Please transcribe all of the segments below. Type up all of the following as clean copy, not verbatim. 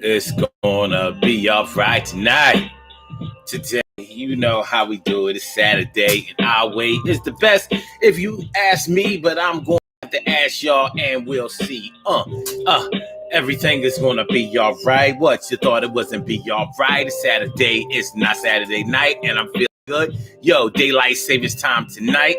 It's gonna be alright tonight. Today, you know how we do it. It's Saturday, and our way is the best. If you ask me, but I'm going to have to ask y'all, and we'll see. Everything is gonna be alright. What, you thought it wasn't be alright? It's Saturday. It's not Saturday night, and I'm feeling good. Yo, daylight savings time tonight.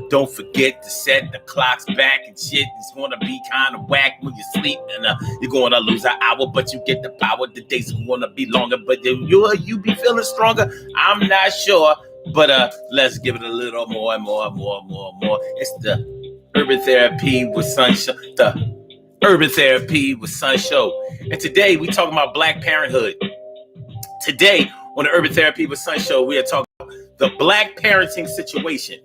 Don't forget to set the clocks back and shit. It's gonna be kind of whack when you sleep, and you're gonna lose an hour, but you get the power. The days are gonna be longer, but you be feeling stronger. I'm not sure, but let's give it a little more and more. It's the Urban Therapy with Sunshine. The Urban Therapy with Sun Show, and today we talking about Black parenthood. Today on the Urban Therapy with Sun Show, we are talking about the Black parenting situation,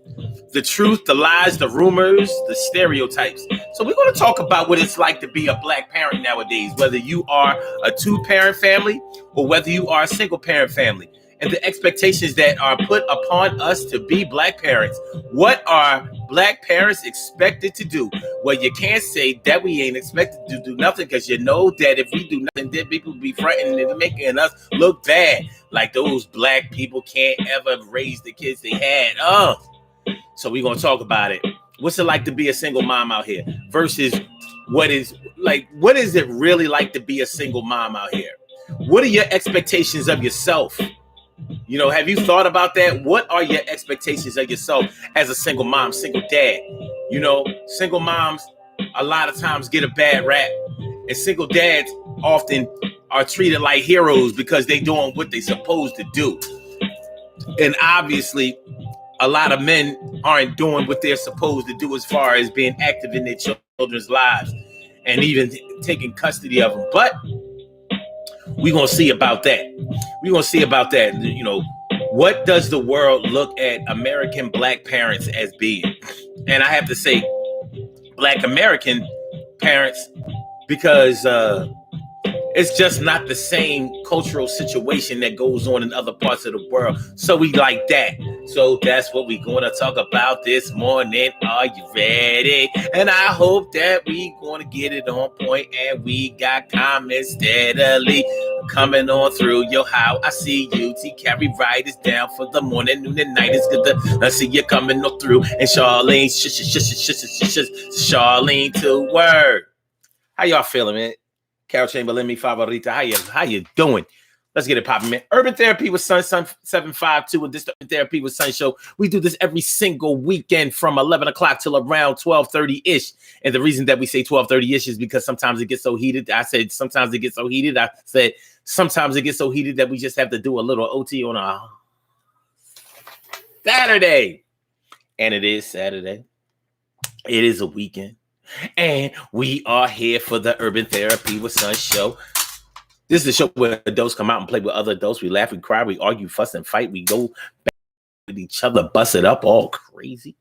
the truth, the lies, the rumors, the stereotypes. So we're going to talk about what it's like to be a Black parent nowadays, whether you are a two-parent family or whether you are a single-parent family, and the expectations that are put upon us to be Black parents. What are Black parents expected to do? Well, you can't say that we ain't expected to do nothing, because you know that if we do nothing, then people be fronting and making us look bad, like those Black people can't ever raise the kids they had. So we're gonna talk about it. What's it like to be a single mom out here versus what is it really like to be a single mom out here? What are your expectations of yourself? You know, have you thought about that? What are your expectations of yourself as a single mom, single dad? You know, single moms a lot of times get a bad rap, and single dads often are treated like heroes because they're doing what they're supposed to do. And obviously, a lot of men aren't doing what they're supposed to do as far as being active in their children's lives and even taking custody of them. But we're going to see about that. You know, what does the world look at American Black parents as being? And I have to say Black American parents because it's just not the same cultural situation that goes on in other parts of the world. So we like that. So that's what we're going to talk about this morning. Are you ready? And I hope that we going to get it on point, and we got comments steadily coming on through. Yo, how I see you. T carry riders down for the morning, noon, and night. It's good to I see you coming on through. And Charlene, Charlene to word. How y'all feeling, man? Carol Chamberlain, me favorita. How you doing? Let's get it popping, man. Urban Therapy with Sun 752, and this the Urban Therapy with Sun show. We do this every single weekend from 11 o'clock till around 12:30-ish. And the reason that we say 12:30-ish is because sometimes it gets so heated. I said sometimes it gets so heated. I said sometimes it gets so heated that we just have to do a little OT on a Saturday. And it is Saturday. It is a weekend. And we are here for the Urban Therapy with Sun show. This is a show where adults come out and play with other adults. We laugh, we cry, we argue, fuss, and fight. We go back with each other, bust it up all crazy.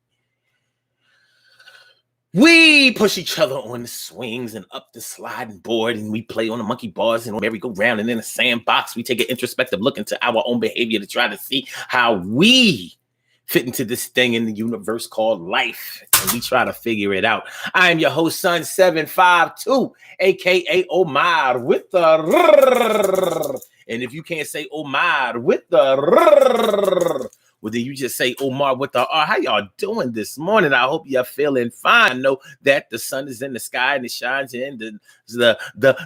We push each other on the swings and up the sliding board, and we play on the monkey bars and on merry-go-round and in a sandbox. We take an introspective look into our own behavior to try to see how we fit into this thing in the universe called life, and we try to figure it out. I am your host, Sun 752, aka Omar with the and if you can't say Omar with the well, then you just say Omar with the R. How y'all doing this morning? I hope you're feeling fine. I know that the sun is in the sky and it shines in. The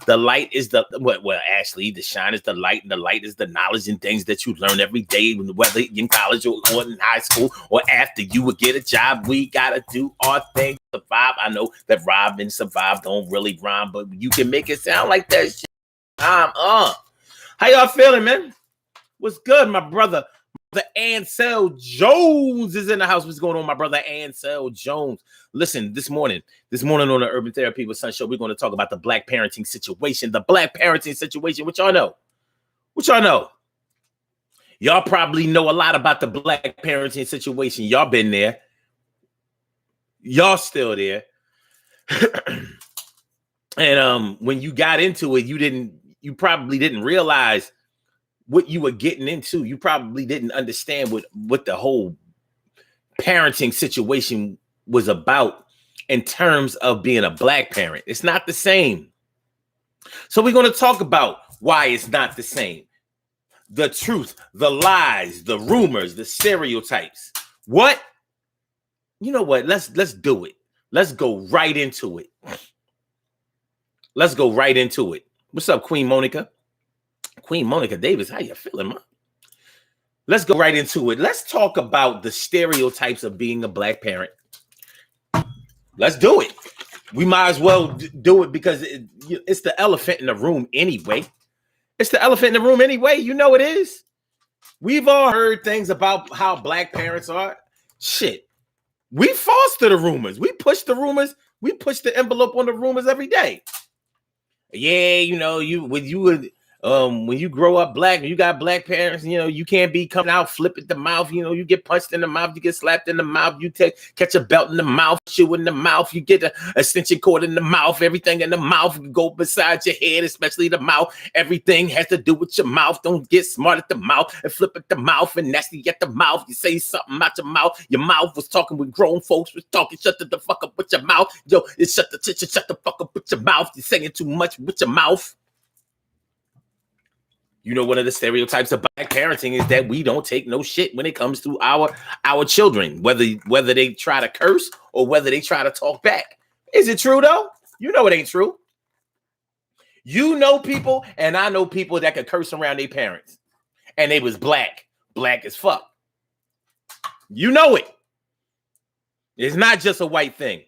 light is the well, actually, the shine is the light, and the light is the knowledge and things that you learn every day, whether in college or in high school or after you would get a job. We gotta do our thing to survive. I know that rob and survive don't really rhyme, but you can make it sound like that shit. How y'all feeling, man? What's good, my brother? The Ansel Jones is in the house. What's going on, my brother Ansel Jones? Listen, this morning on the Urban Therapy with Sun show, we're going to talk about the Black parenting situation. The Black parenting situation, which y'all know. Y'all probably know a lot about the Black parenting situation. Y'all been there. Y'all still there. And when you got into it, you probably didn't realize what you were getting into. You probably didn't understand what the whole parenting situation was about in terms of being a Black parent. It's not the same. So we're going to talk about why it's not the same. The truth, the lies, the rumors, the stereotypes. What? You know what? Let's do it. Let's go right into it. Let's go right into it. What's up, Queen Monica? Queen Monica Davis, how you feeling, man? Let's go right into it. Let's talk about the stereotypes of being a black parent. Let's do it. We might as well do it because it's the elephant in the room anyway. It's the elephant in the room anyway. You know it is. We've all heard things about how black parents are. Shit. We foster the rumors. We push the rumors. We push the envelope on the rumors every day. Yeah, you know, when you grow up black and you got black parents, you know, you can't be coming out flipping the mouth. You know, you get punched in the mouth, you get slapped in the mouth, you catch a belt in the mouth, shoe in the mouth, you get an extension cord in the mouth, everything in the mouth go beside your head, especially the mouth. Everything has to do with your mouth. Don't get smart at the mouth and flip at the mouth and nasty at the mouth. You say something out your mouth was talking with grown folks, was talking, shut the fuck up with your mouth. Yo, shut the fuck up with your mouth. You're saying too much with your mouth. You know, one of the stereotypes of black parenting is that we don't take no shit when it comes to our children, whether they try to curse or whether they try to talk back. Is it true, though? You know it ain't true. You know people, and I know people that could curse around their parents, and they was black as fuck. You know it. It's not just a white thing.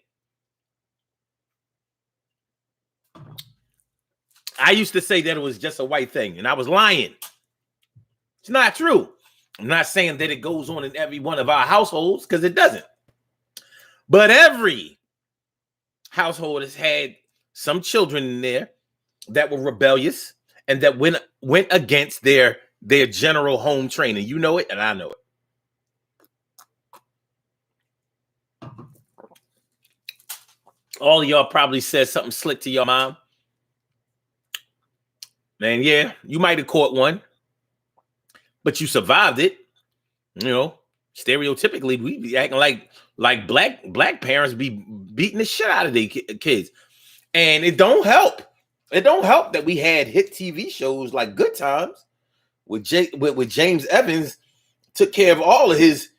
I used to say that it was just a white thing, and I was lying. It's not true. I'm not saying that it goes on in every one of our households, because it doesn't. But every household has had some children in there that were rebellious and that went against their general home training. You know it, and I know it. All of y'all probably said something slick to your mom. Man, yeah, you might have caught one, but you survived it. You know, stereotypically, we be acting like black parents be beating the shit out of their kids, and it don't help. It don't help that we had hit TV shows like Good Times with James Evans took care of all of his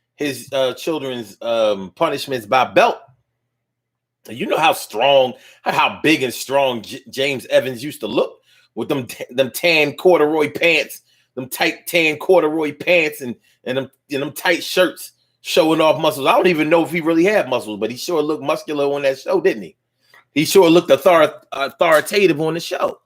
children's punishments by belt. You know how big and strong James Evans used to look. With them tan corduroy pants, them tight tan corduroy pants, and them tight shirts showing off muscles. I don't even know if he really had muscles, but he sure looked muscular on that show, didn't he? He sure looked authoritative on the show.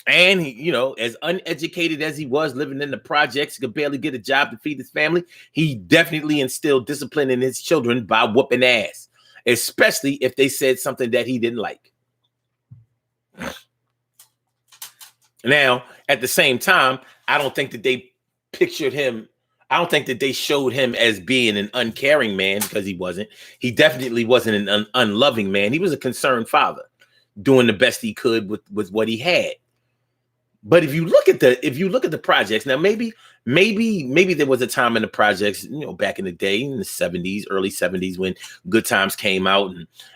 And he, you know, as uneducated as he was, living in the projects, could barely get a job to feed his family. He definitely instilled discipline in his children by whooping ass, especially if they said something that he didn't like. Now, at the same time, I don't think that they pictured him. I don't think that they showed him as being an uncaring man, because he wasn't. He definitely wasn't an unloving man. He was a concerned father, doing the best he could with what he had. But if you look at the projects, now maybe there was a time in the projects, you know, back in the day, in the 70s, early 70s, when Good Times came out,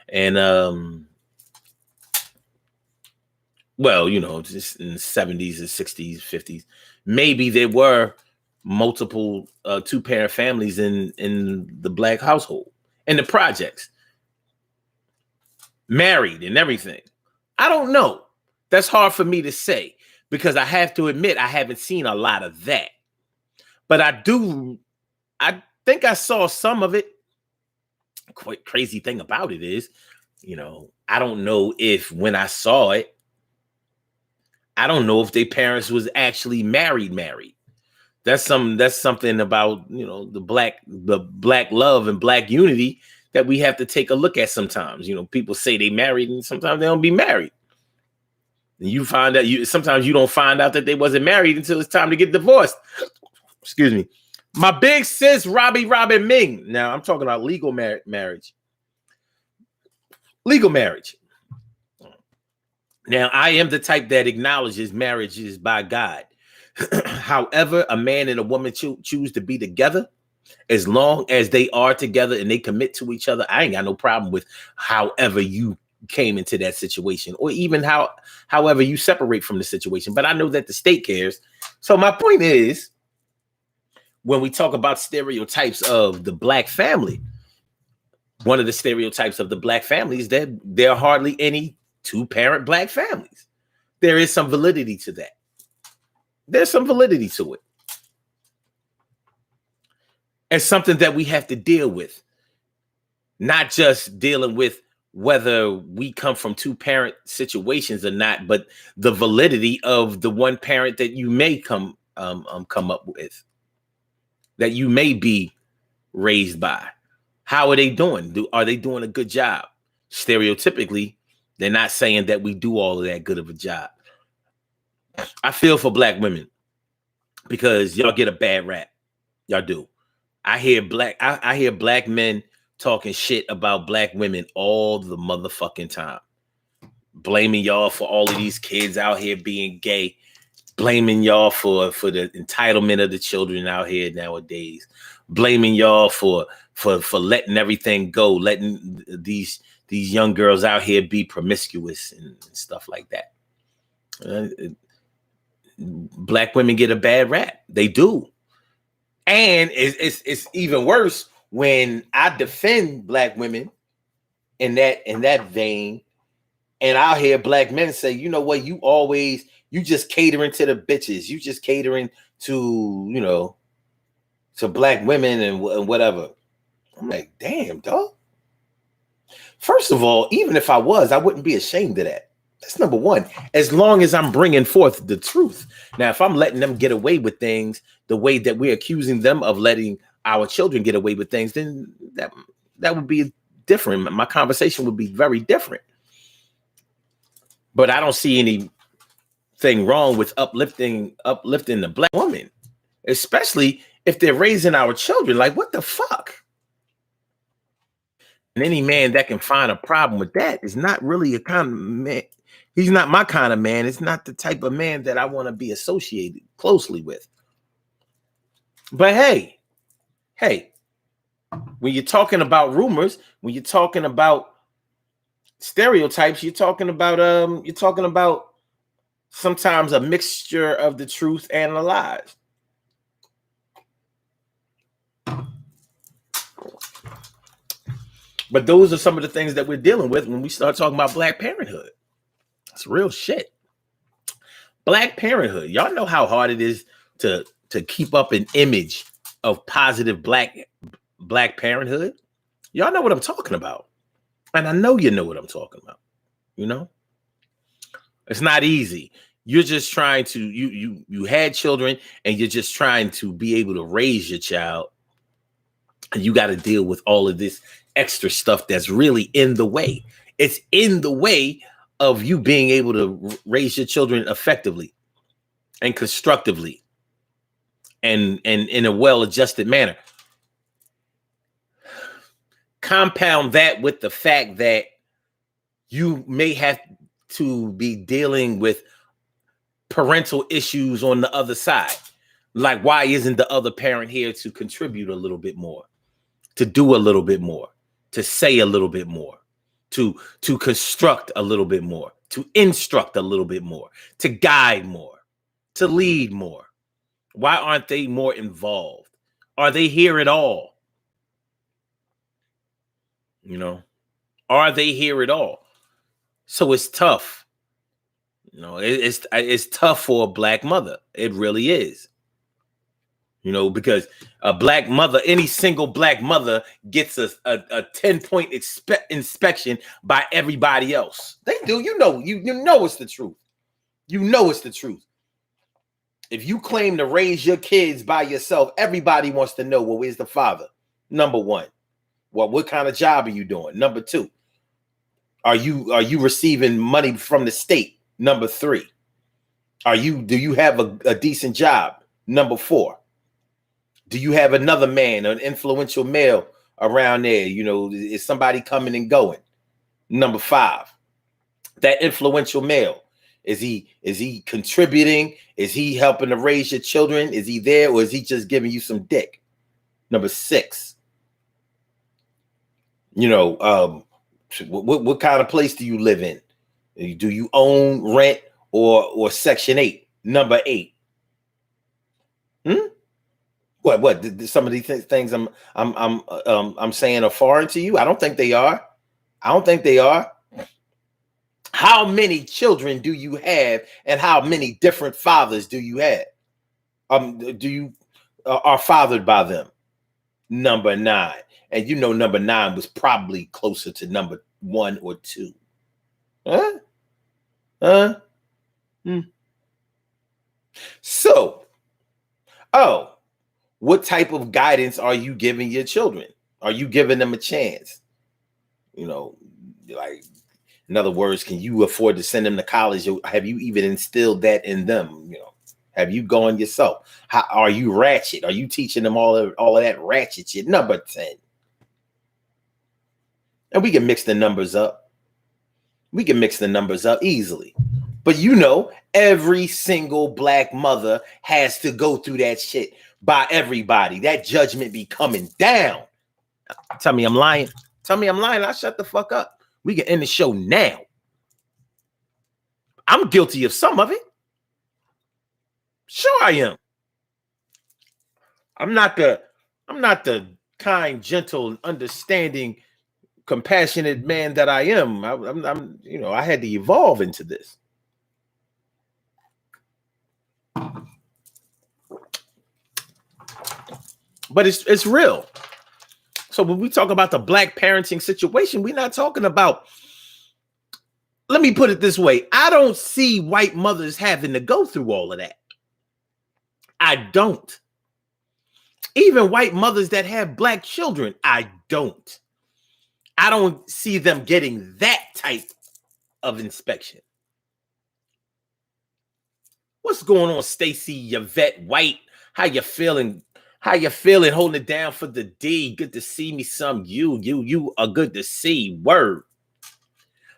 and well, you know, just in the 70s and 60s, 50s, maybe there were multiple two-parent families in the black household, in the projects, married and everything. I don't know. That's hard for me to say, because I have to admit I haven't seen a lot of that. But I think I saw some of it. Quite crazy thing about it is, you know, I don't know if when I saw it, I don't know if their parents was actually married. That's something about, you know, the black love and black unity that we have to take a look at sometimes. You know, people say they married and sometimes they don't be married. And you find out sometimes you don't find out that they wasn't married until it's time to get divorced. Excuse me. My big sis, Robin Ming. Now I'm talking about legal marriage. Legal marriage. Now, I am the type that acknowledges marriage is by God. However, a man and a woman choose to be together, as long as they are together and they commit to each other, I ain't got no problem with however you came into that situation, or even however you separate from the situation. But I know that the state cares. So my point is, when we talk about stereotypes of the black family, one of the stereotypes of the black family is that there are hardly any two-parent black families. There is some validity to that. There's some validity to it. It's something that we have to deal with. Not just dealing with whether we come from two-parent situations or not, but the validity of the one parent that you may come up with, that you may be raised by. How are they doing? Are they doing a good job? Stereotypically, they're not saying that we do all of that good of a job. I feel for black women because y'all get a bad rap. Y'all do. I hear black men talking shit about black women all the motherfucking time. Blaming y'all for all of these kids out here being gay. Blaming y'all for the entitlement of the children out here nowadays. Blaming y'all for letting everything go, letting these young girls out here be promiscuous and stuff like that. Black women get a bad rap. They do. And it's even worse when I defend black women in that vein, and I'll hear black men say, you know what, you just catering to the bitches. You just catering to, to black women and whatever. I'm like, damn, dog. First of all, even if I was, I wouldn't be ashamed of that. That's number one. As long as I'm bringing forth the truth. Now, if I'm letting them get away with things the way that we're accusing them of letting our children get away with things, then that would be different. My conversation would be very different. But I don't see anything wrong with uplifting the black woman, especially if they're raising our children. Like, what the fuck? And any man that can find a problem with that is not really a kind of man. He's not my kind of man. It's not the type of man that I want to be associated closely with. But hey, when you're talking about rumors, when you're talking about stereotypes, you're talking about sometimes a mixture of the truth and the lies. But those are some of the things that we're dealing with when we start talking about Black parenthood. It's real shit. Black parenthood. Y'all know how hard it is to keep up an image of positive black parenthood. Y'all know what I'm talking about. And I know you know what I'm talking about. It's not easy. You're just trying to, you had children and you're just trying to be able to raise your child. And you got to deal with all of this extra stuff that's really in the way. It's in the way of you being able to raise your children effectively and constructively and in a well-adjusted manner. Compound that with the fact that you may have to be dealing with parental issues on the other side. Like, why isn't the other parent here to contribute a little bit more, to do a little bit more, to say a little bit more, to construct a little bit more, to instruct a little bit more, to guide more, to lead more? Why aren't they more involved? Are they here at all? Are they here at all? So it's tough. It's tough for a Black mother. It really is. Because a Black mother, any single Black mother gets a 10-point inspection by everybody else. They do. You know it's the truth. It's the truth. If you claim to raise your kids by yourself, everybody wants to know, well, where's the father? Number one. Well, what kind of job are you doing? Number two. Are you receiving money from the state? Number three. Do you have a decent job? Number four. Do you have another man, an influential male around there? Is somebody coming and going? Number five. That influential male, is he contributing? Is he helping to raise your children? Is he there, or is he just giving you some dick? Number six. What kind of place do you live in? Do you own, rent, or Section 8, number 8? What? Some of these things I'm saying are foreign to you? I don't think they are. I don't think they are. How many children do you have, and how many different fathers do you have? Do you are fathered by them? Number 9, and you know number 9 was probably closer to number 1 or 2. Huh? Huh? Hmm. So, what type of guidance are you giving your children? Are you giving them a chance? Like, in other words, can you afford to send them to college? Have you even instilled that in them? Have you gone yourself? How are you ratchet? Are you teaching them all of that ratchet shit? Number 10. And we can mix the numbers up. We can mix the numbers up easily. But every single black mother has to go through that shit by everybody. That judgment be coming down. Tell me I'm lying. Tell me I'm lying. I'll shut the fuck up. We can end the show now. I'm guilty of some of it. Sure I am. I'm not the kind, gentle, understanding, compassionate man that I am. I had to evolve into this. But it's real. So when we talk about the black parenting situation, we're not talking about, let me put it this way. I don't see white mothers having to go through all of that. I don't. Even white mothers that have black children, I don't. I don't see them getting that type of inspection. What's going on, Stacy Yvette White? How you feeling? How you feeling? Holding it down for the D. Good to see me some. You are good to see. Word.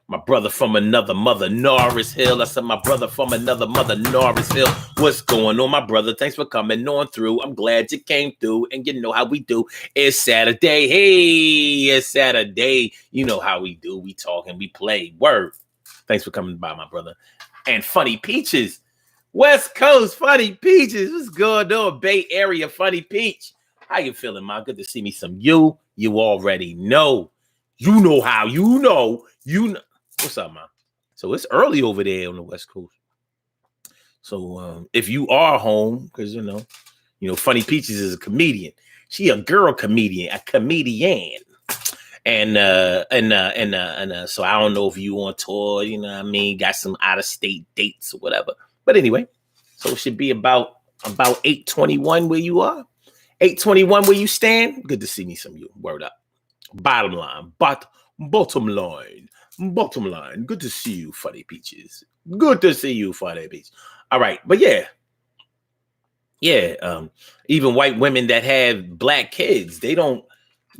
My brother from another mother, Norris Hill. I said my brother from another mother, Norris Hill. What's going on, my brother? Thanks for coming on through. I'm glad you came through, and you know how we do. It's Saturday. Hey, it's Saturday. You know how we do. We talk and we play. Word. Thanks for coming by, my brother. And Funny Peaches. West Coast Funny Peaches. What's going on, Bay Area Funny Peach? How you feeling, man? Good to see me some you. You already know. You know how. You know. What's up, man? So it's early over there on the West Coast. So if you are home, because Funny Peaches is a comedian. She a girl comedian, a comedian. And so I don't know if you on tour, got some out of state dates or whatever. But anyway, so it should be about 8:21 where you are. 8:21 where you stand. Good to see me some you. Word up. Bottom line. Bottom line. Good to see you, Funny Peaches. Good to see you, Funny Peaches. All right. But yeah. Even white women that have black kids, they don't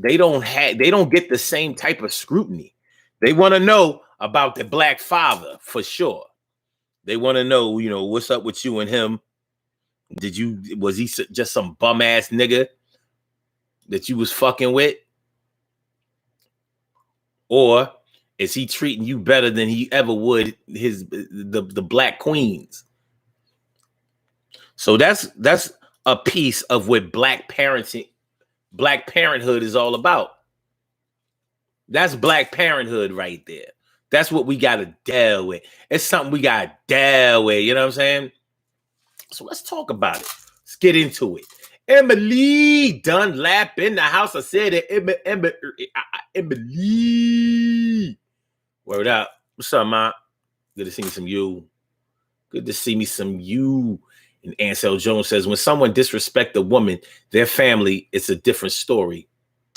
get the same type of scrutiny. They want to know about the black father for sure. They want to know, what's up with you and him? Was he just some bum ass nigga that you was fucking with? Or is he treating you better than he ever would the black queens? So that's a piece of what black parenthood is all about. That's black parenthood right there. That's what we got to deal with. It's something we got to deal with. You know what I'm saying? So let's talk about it. Let's get into it. Emily Dunlap in the house. I said it. Emily. Word up. What's up, man? Good to see me some you. Good to see me some you. And Ansel Jones says, when someone disrespects a woman, their family, it's a different story.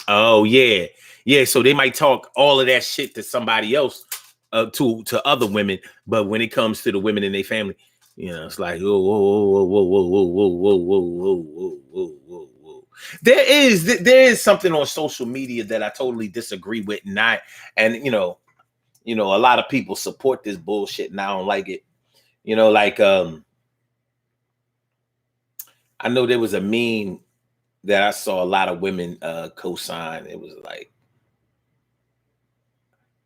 Oh, yeah. Yeah, so they might talk all of that shit to somebody else, to other women. But when it comes to the women in their family, it's like, whoa. There is something on social media that I totally disagree with. A lot of people support this bullshit and I don't like it. I know there was a meme that I saw a lot of women co-sign. It was like,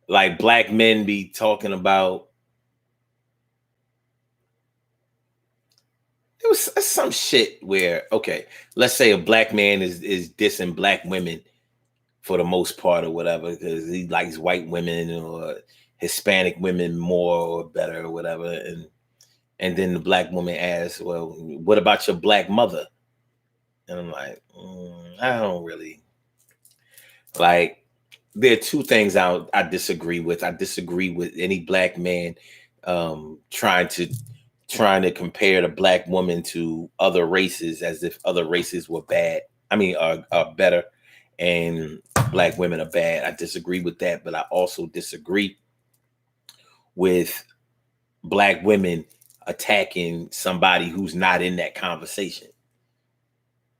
like black men be talking about. It was some shit where, okay, let's say a black man is dissing black women for the most part or whatever because he likes white women or Hispanic women more or better or whatever, and then the black woman asks, "Well, what about your black mother?" And I'm like, I don't really like. There are two things I disagree with. I disagree with any black man trying to compare the black woman to other races as if other races were bad. I mean, are better, and black women are bad. I disagree with that, but I also disagree with black women attacking somebody who's not in that conversation.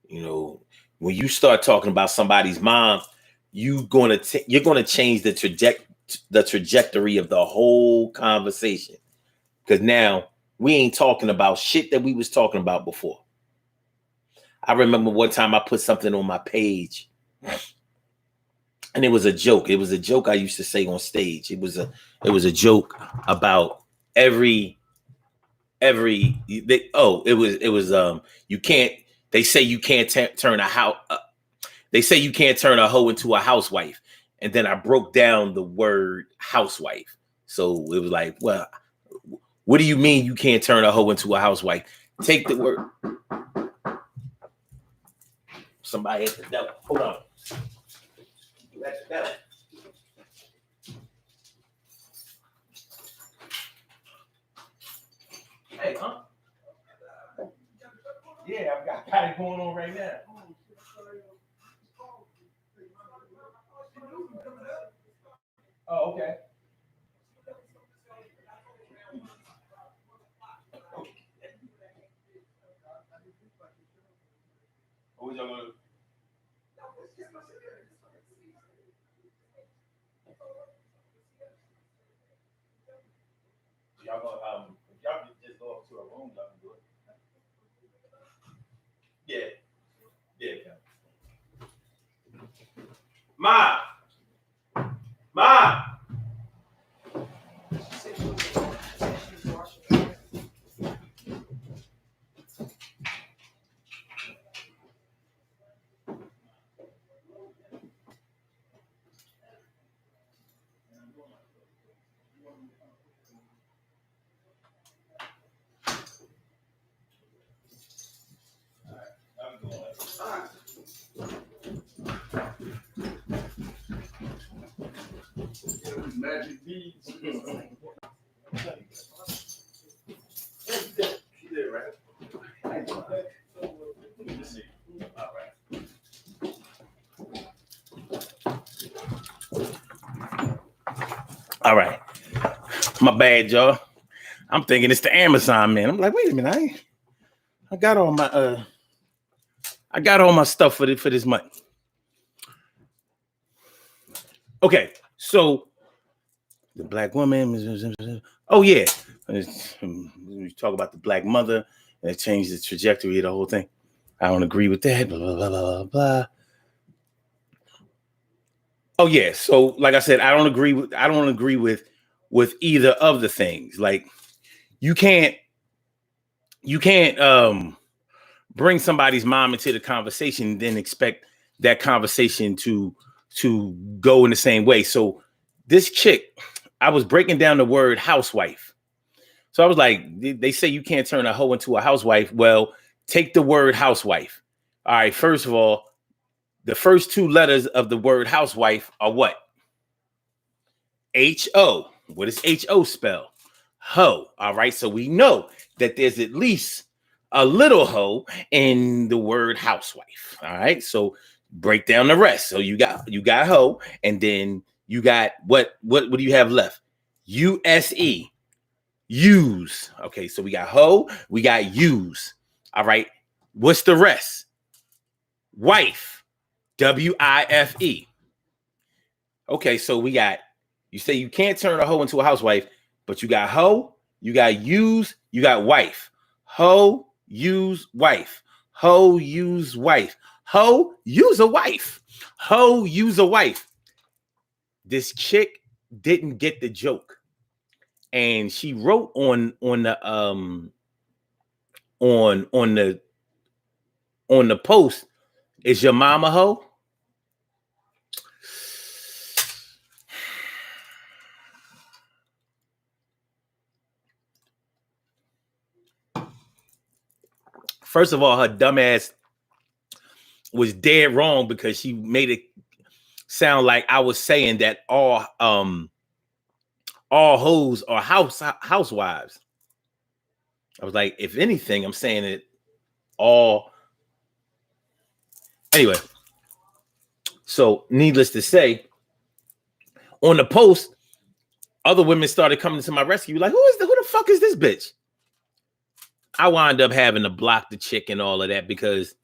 You know, when you start talking about somebody's mom, you're gonna change the trajectory of the whole conversation, because now we ain't talking about shit that we was talking about before. I remember one time I put something on my page, and it was a joke. It was a joke I used to say on stage. It was a joke about it was you can't. They say you can't turn a house. They say you can't turn a hoe into a housewife, and then I broke down the word housewife. So it was like, well, what do you mean you can't turn a hoe into a housewife? Take the word. Somebody at the devil. Hold on. You at the devil. Hey, huh? Yeah, I've got it going on right now. Oh, okay. What was y'all gonna? Y'all gonna y'all can just go up to a room. Y'all can do it. Yeah, yeah. Ma, ma. I'm going. Magic beads. She did, right? Let's see. All right. All right. My bad, y'all. I'm thinking it's the Amazon man. I'm like, wait a minute, I got all my stuff for this month. Okay, so the black woman. Oh yeah, we talk about the black mother and it changed the trajectory of the whole thing. I don't agree with that. Blah blah blah blah blah. Oh yeah, so like I said, I don't agree with either of the things. Like you can't bring somebody's mom into the conversation and then expect that conversation to go in the same way. So this chick, I was breaking down the word housewife. So I was like, they say you can't turn a hoe into a housewife. Well, take the word housewife. All right, first of all, the first two letters of the word housewife are what? H-O. What does H-O spell? Hoe. All right, so we know that there's at least a little hoe in the word housewife. All right, so break down the rest. So you got hoe, and then you got what do you have left? U-S-E. Use. Okay, so we got hoe, we got use. All right, what's the rest? Wife. W-I-F-E. Okay, so we got, you say you can't turn a hoe into a housewife, but you got hoe, you got use, you got wife. Hoe, use, wife. Hoe, use, wife. Hoe, use a wife. Hoe, use a wife. This chick didn't get the joke, and she wrote on the on the post, "Is your mama hoe?" First of all, her dumbass was dead wrong because she made it sound like I was saying that all hoes are housewives. I was like, if anything, I'm saying it all. Anyway, so needless to say, on the post, other women started coming to my rescue, like, who the fuck is this bitch? I wound up having to block the chick and all of that because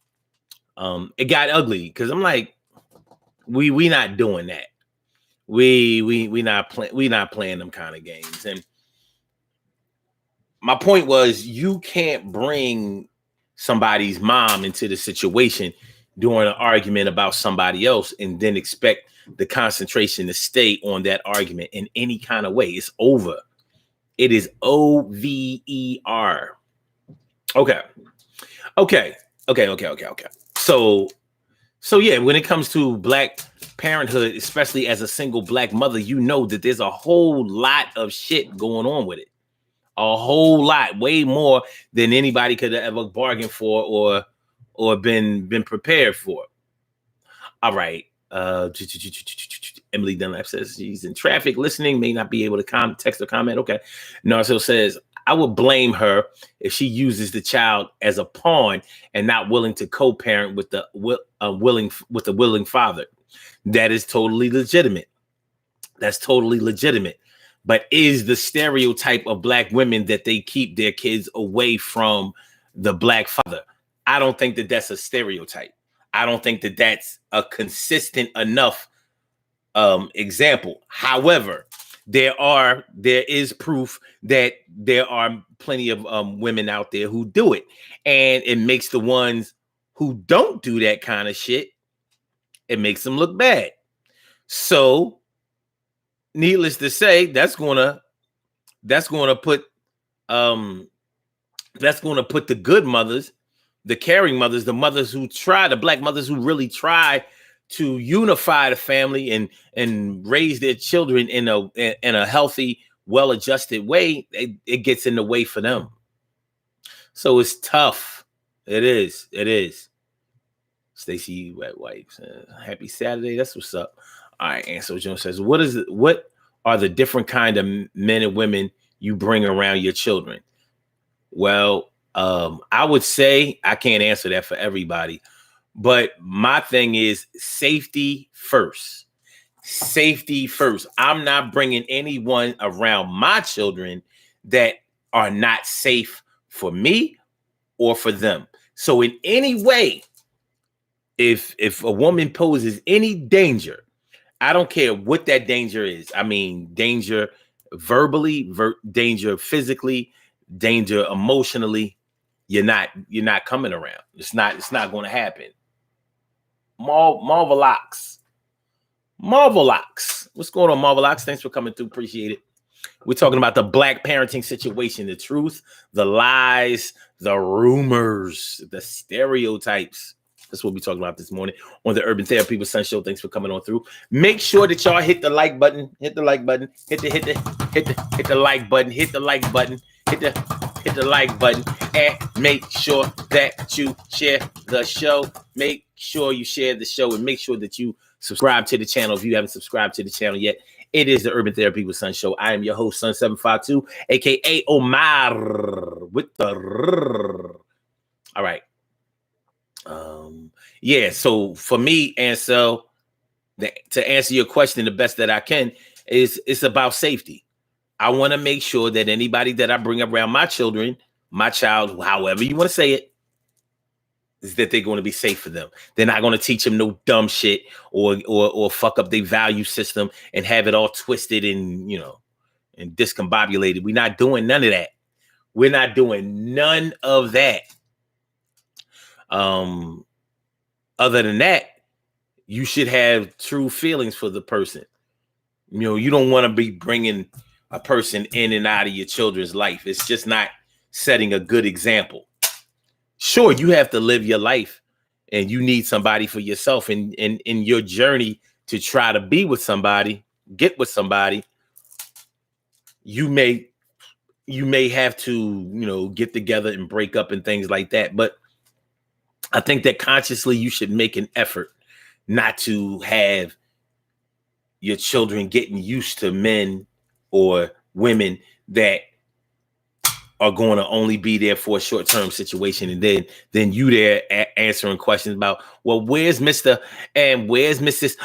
it got ugly. Because I'm like, we not doing that. We not playing them kind of games. And my point was, you can't bring somebody's mom into the situation during an argument about somebody else and then expect the concentration to stay on that argument in any kind of way. It's over. It is over. Okay. So yeah, when it comes to Black parenthood, especially as a single Black mother, you know that there's a whole lot of shit going on with it. A whole lot, way more than anybody could have ever bargained for or been prepared for. All right. Emily Dunlap says she's in traffic listening, may not be able to text or comment. Okay. Narcil says, I would blame her if she uses the child as a pawn and not willing to co-parent with the willing father. That is totally legitimate. That's totally legitimate. But is the stereotype of Black women that they keep their kids away from the Black father? I don't think that that's a stereotype. I don't think that that's a consistent enough example. However, there is proof that there are plenty of women out there who do it, and it makes the ones who don't do that kind of shit, it makes them look bad. So, needless to say, that's gonna put the good mothers, the caring mothers, the mothers who try, the Black mothers who really try to unify the family and raise their children in a healthy, well-adjusted way, it gets in the way for them. So it's tough. It is. Stacy White says, happy Saturday. That's what's up. All right. Ansel Jones says, what are the different kind of men and women you bring around your children? Well, I would say I can't answer that for everybody, but my thing is safety first. Safety first. I'm not bringing anyone around my children that are not safe for me or for them. So in any way, if a woman poses any danger, I don't care what that danger is. I mean, danger verbally, danger physically, danger emotionally, you're not coming around. It's not going to happen. Marvel Locks. What's going on, Marvel Locks? Thanks for coming through. Appreciate it. We're talking about the Black parenting situation, the truth, the lies, the rumors, the stereotypes. That's what we're talking about this morning on the Urban Therapy with Sun Show. Thanks for coming on through. Make sure that y'all hit the like button. Hit the like button. Hit the like button. Hit the like button. Hit the like button. And make sure that you share the show. Make sure you share the show and make sure that you subscribe to the channel if you haven't subscribed to the channel yet. It is the Urban Therapy with Sun Show. I am your host, Sun752, aka Omar with the all right. Yeah, so for me, Ansel, to answer your question the best that I can, is it's about safety. I want to make sure that anybody that I bring around my children, my child, however you want to say it, is that they're going to be safe for them. They're not going to teach them no dumb shit or fuck up their value system and have it all twisted and, and discombobulated. We're not doing none of that. We're not doing none of that. Other than that, you should have true feelings for the person. You know, you don't want to be bringing a person in and out of your children's life. It's just not setting a good example. Sure, you have to live your life and you need somebody for yourself in your journey to try to be with somebody, get with somebody. You may have to, you know, get together and break up and things like that. But I think that consciously you should make an effort not to have your children getting used to men or women that are going to only be there for a short-term situation, and then you there answering questions about, well, where's Mr. and where's Mrs.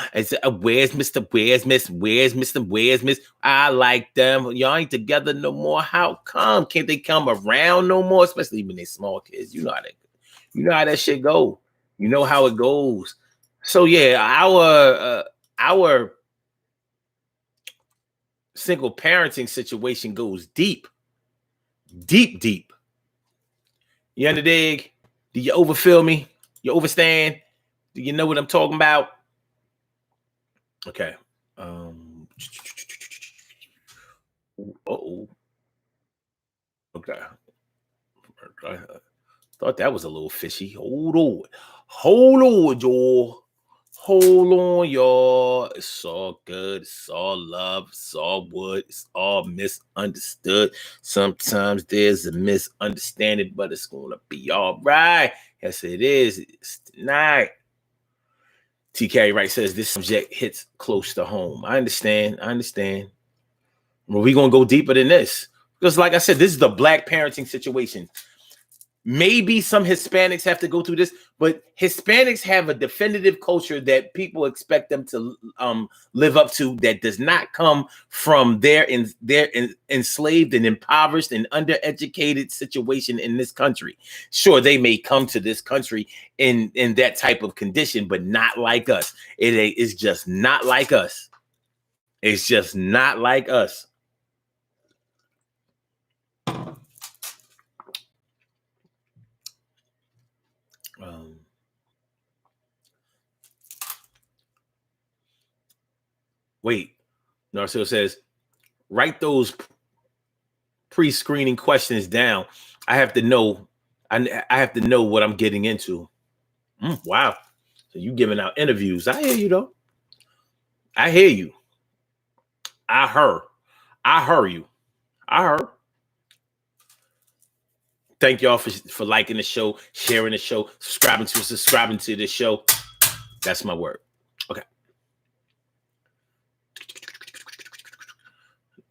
Where's Mr. Where's Miss, where's Mr. Where's Miss, I like them, y'all ain't together no more, how come, can't they come around no more, especially when they're small kids? You know how that shit go, you know how it goes. So yeah, our single parenting situation goes deep. You under dig? Do you overfeel me? You overstand? Do you know what I'm talking about? Okay. Okay. I thought that was a little fishy. Hold on, y'all. Hold on, y'all. It's all good. It's all love. It's all wood. It's all misunderstood. Sometimes there's a misunderstanding, but it's going to be all right. Yes, it is. It's tonight. TK Wright says this subject hits close to home. I understand. Well, we're going to go deeper than this. Because like I said, this is the Black parenting situation. Maybe some Hispanics have to go through this, but Hispanics have a definitive culture that people expect them to live up to that does not come from their enslaved and impoverished and undereducated situation in this country. Sure, they may come to this country in that type of condition, but not like us. It's just not like us. It's just not like us. Wait, Narciso says, write those pre-screening questions down. I have to know. I have to know what I'm getting into. Wow. So you giving out interviews. I hear you though. I hear you. I heard you. I heard. Thank y'all for liking the show, sharing the show, subscribing to the show. That's my word. Okay.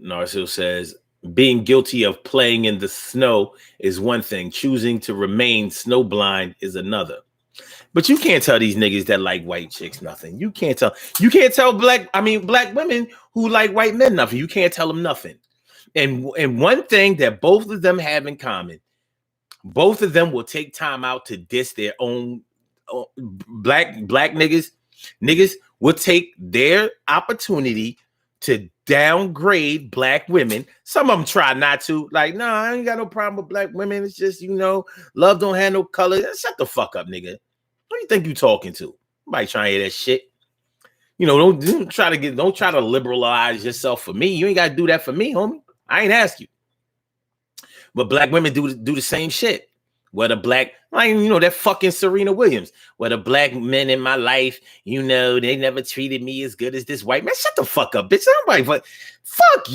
Narciso says, being guilty of playing in the snow is one thing. Choosing to remain snowblind is another. But you can't tell these niggas that like white chicks nothing. You can't tell black women who like white men nothing. You can't tell them nothing. And one thing that both of them have in common, both of them will take time out to diss their own black niggas. Niggas will take their opportunity to downgrade black women. Some of them try not to. Like, nah, I ain't got no problem with black women. It's just, love don't have no color. Shut the fuck up, nigga. Who do you think you talking to? Nobody trying to hear that shit. Don't try to liberalize yourself for me. You ain't got to do that for me, homie. I ain't ask you. But black women do the same shit. Whether black, that fucking Serena Williams. Whether black men in my life, they never treated me as good as this white man. Shut the fuck up, bitch. Somebody, fuck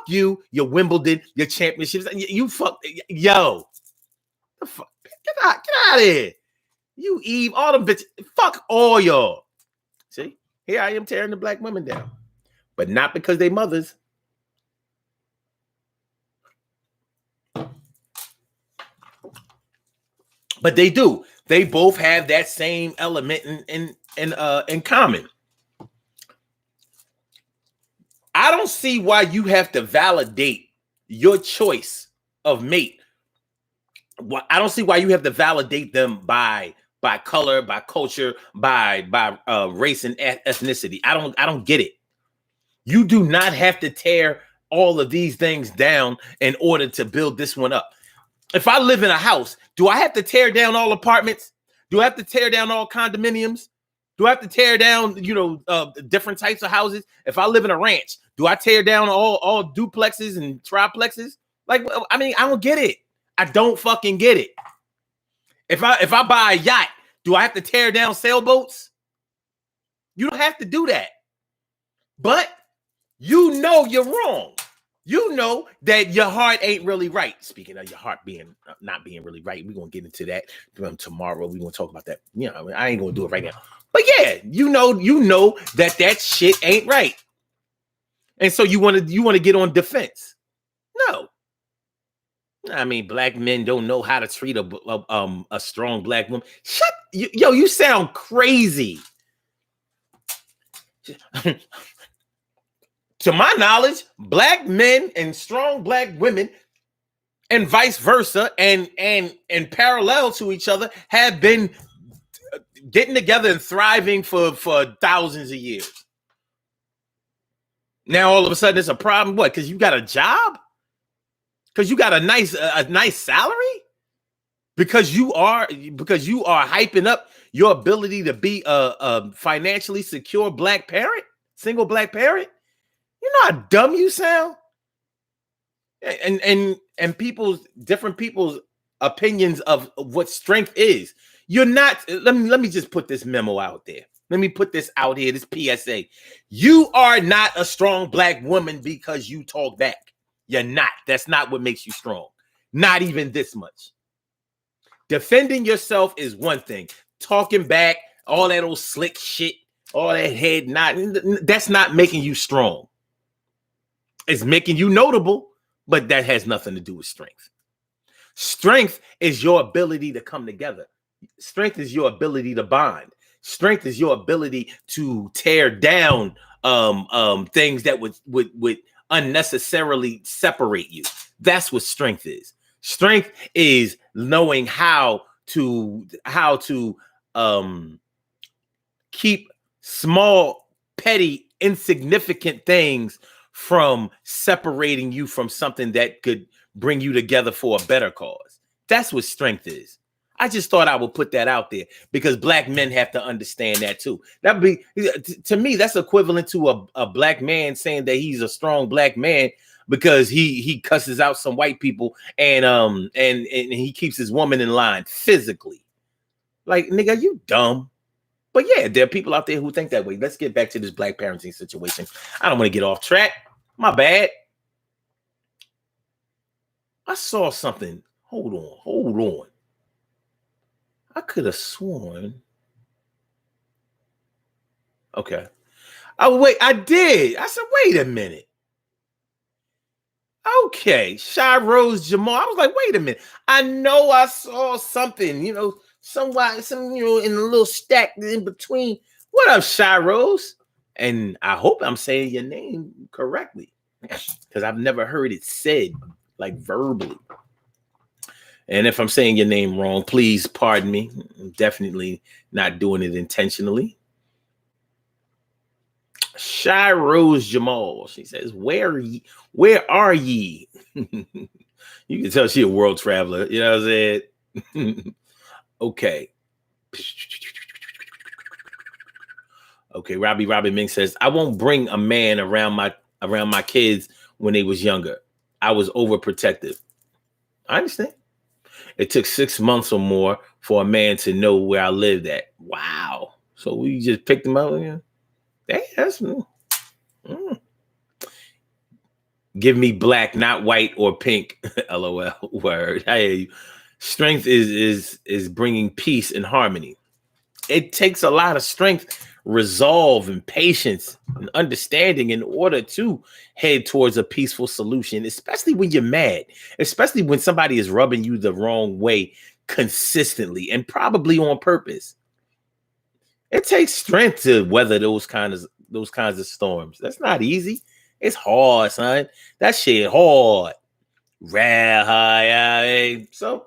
you, your Wimbledon, your championships. You fuck, yo. The fuck, get out of here. You Eve, all them bitches. Fuck all y'all. See, here I am tearing the black women down, but not because they mothers. But they do. They both have that same element in common. I don't see why you have to validate your choice of mate. I don't see why you have to validate them by color, by culture, by race and ethnicity. I don't get it. You do not have to tear all of these things down in order to build this one up. If I live in a house, do I have to tear down all apartments? Do I have to tear down all condominiums? Do I have to tear down, different types of houses? If I live in a ranch, do I tear down all duplexes and triplexes? Like, I mean, I don't get it. I don't fucking get it. If I buy a yacht, do I have to tear down sailboats? You don't have to do that. But you know you're wrong. You know that your heart ain't really right. Speaking of your heart not being really right, we're gonna get into that tomorrow. We're gonna talk about that. I ain't gonna do it right now. But yeah, you know that shit ain't right. And so you want to get on defense. No. I mean, black men don't know how to treat a strong black woman. You sound crazy. To my knowledge, black men and strong black women and vice versa and parallel to each other have been getting together and thriving for thousands of years. Now all of a sudden it's a problem. What? Because you got a job? Because you got a nice salary? Because you are hyping up your ability to be a financially secure black parent, single black parent? You know how dumb you sound? And different people's opinions of what strength is. You're not, let me just put this memo out there. Let me put this out here, this PSA. You are not a strong black woman because you talk back. You're not. That's not what makes you strong. Not even this much. Defending yourself is one thing. Talking back, all that old slick shit, all that head nodding, that's not making you strong. It's making you notable, but that has nothing to do with strength. Strength is your ability to come together. Strength is your ability to bond. Strength is your ability to tear down things that would unnecessarily separate you. That's what strength is. Strength is knowing how to keep small, petty, insignificant things from separating you from something that could bring you together for a better cause. That's what strength is. I just thought I would put that out there because black men have to understand that too. That'd be, to me, that's equivalent to a black man saying that he's a strong black man because he cusses out some white people and he keeps his woman in line physically. Like, nigga, you dumb. But yeah, there are people out there who think that way. Let's get back to this black parenting situation. I don't want to get off track. My bad. I saw something. Hold on. I could have sworn. Okay. I did. I said, wait a minute. Okay. Shy Rose Jamal. I was like, wait a minute. I know I saw something, somewhere, in a little stack in between. What up, Shy Rose? And I hope I'm saying your name correctly because I've never heard it said like verbally. And if I'm saying your name wrong, please pardon me. I'm definitely not doing it intentionally. Shy Rose Jamal. She says, where are ye? You can tell she a world traveler. You know what I'm saying? Okay. Okay, Robbie Ming says, I won't bring a man around my kids when they was younger. I was overprotective. I understand. It took 6 months or more for a man to know where I lived at. Wow. So we just picked him up again? That's Give me black, not white or pink. LOL. Word. I hear you. Strength is bringing peace and harmony. It takes a lot of strength, resolve, and patience and understanding in order to head towards a peaceful solution, especially when you're mad, especially when somebody is rubbing you the wrong way consistently and probably on purpose. It takes strength to weather those kinds of storms. That's not easy. It's hard, son. That shit hard. Real high. So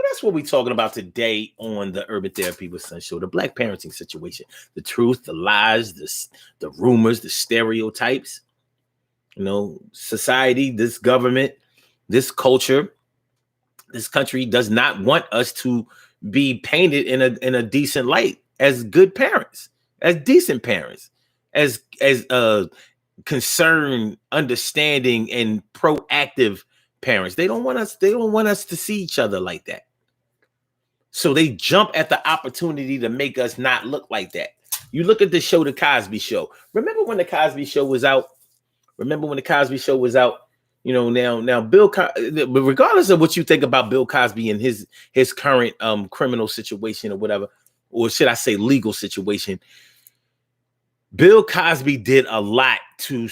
that's what we're talking about today on the Urban Therapy with Sun Show, the black parenting situation, the truth, the lies, the rumors, the stereotypes, society, this government, this culture, this country does not want us to be painted in a decent light. as good parents, as decent parents, as concerned, understanding, and proactive parents. They don't want us to see each other like that. So they jump at the opportunity to make us not look like that. You look at the show, The Cosby Show. Remember when The Cosby Show was out? Now Bill, regardless of what you think about Bill Cosby and his current criminal situation or whatever, or should I say legal situation, Bill Cosby did a lot to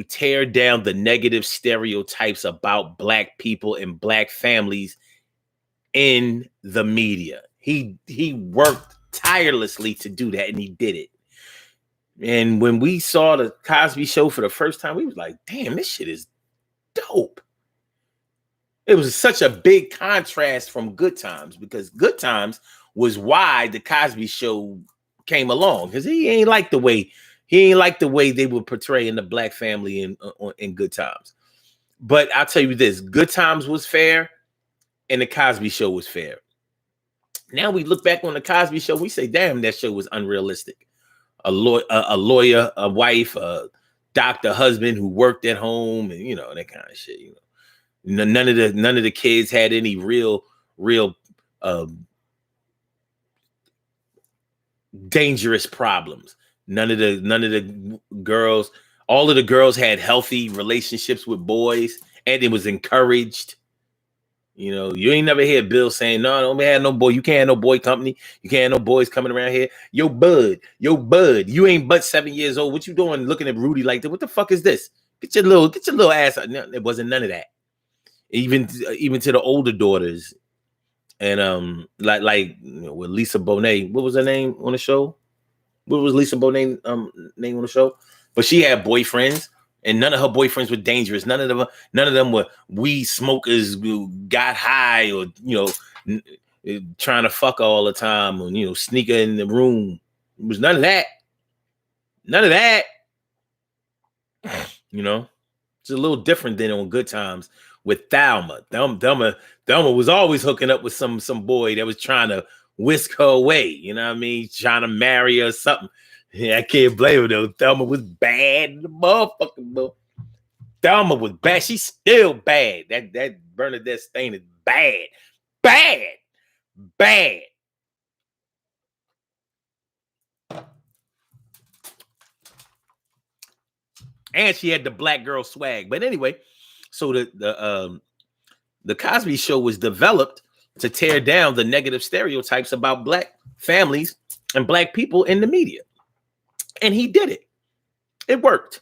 tear down the negative stereotypes about Black people and Black families in the media. He worked tirelessly to do that, and he did it. And when we saw The Cosby Show for the first time, we was like, damn, this shit is dope. It was such a big contrast from Good Times, because Good Times was why The Cosby Show came along, because he ain't like the way they were portraying the Black family in Good Times. But I'll tell you this, Good Times was fair and The Cosby Show was fair. Now we look back on The Cosby Show, we say, damn, that show was unrealistic. A lawyer, a wife, a doctor, husband who worked at home, and that kind of shit. None of the kids had any real dangerous problems. None of the girls, all of the girls had healthy relationships with boys, and it was encouraged. You ain't never hear Bill saying, no, don't have no boy. You can't have no boy company. You can't have no boys coming around here. Yo, bud, you ain't but 7 years old. What you doing looking at Rudy like that? What the fuck is this? Get your little ass out. No, it wasn't none of that. Even to the older daughters. And with Lisa Bonet, what was her name on the show? What was Lisa Bonet name on the show? But she had boyfriends. And none of her boyfriends were dangerous. None of them were weed smokers who got high or trying to fuck her all the time, or sneak her in the room. It was none of that. None of that. It's a little different than on Good Times with Thelma. Thelma was always hooking up with some boy that was trying to whisk her away. You know what I mean? Trying to marry her or something. Yeah, I can't blame her though. Thelma was bad. The motherfucking boy. Thelma was bad. She's still bad. That Bernadette Stain is bad. Bad. And she had the black girl swag. But anyway, so the Cosby Show was developed to tear down the negative stereotypes about Black families and Black people in the media. And he did it. It worked.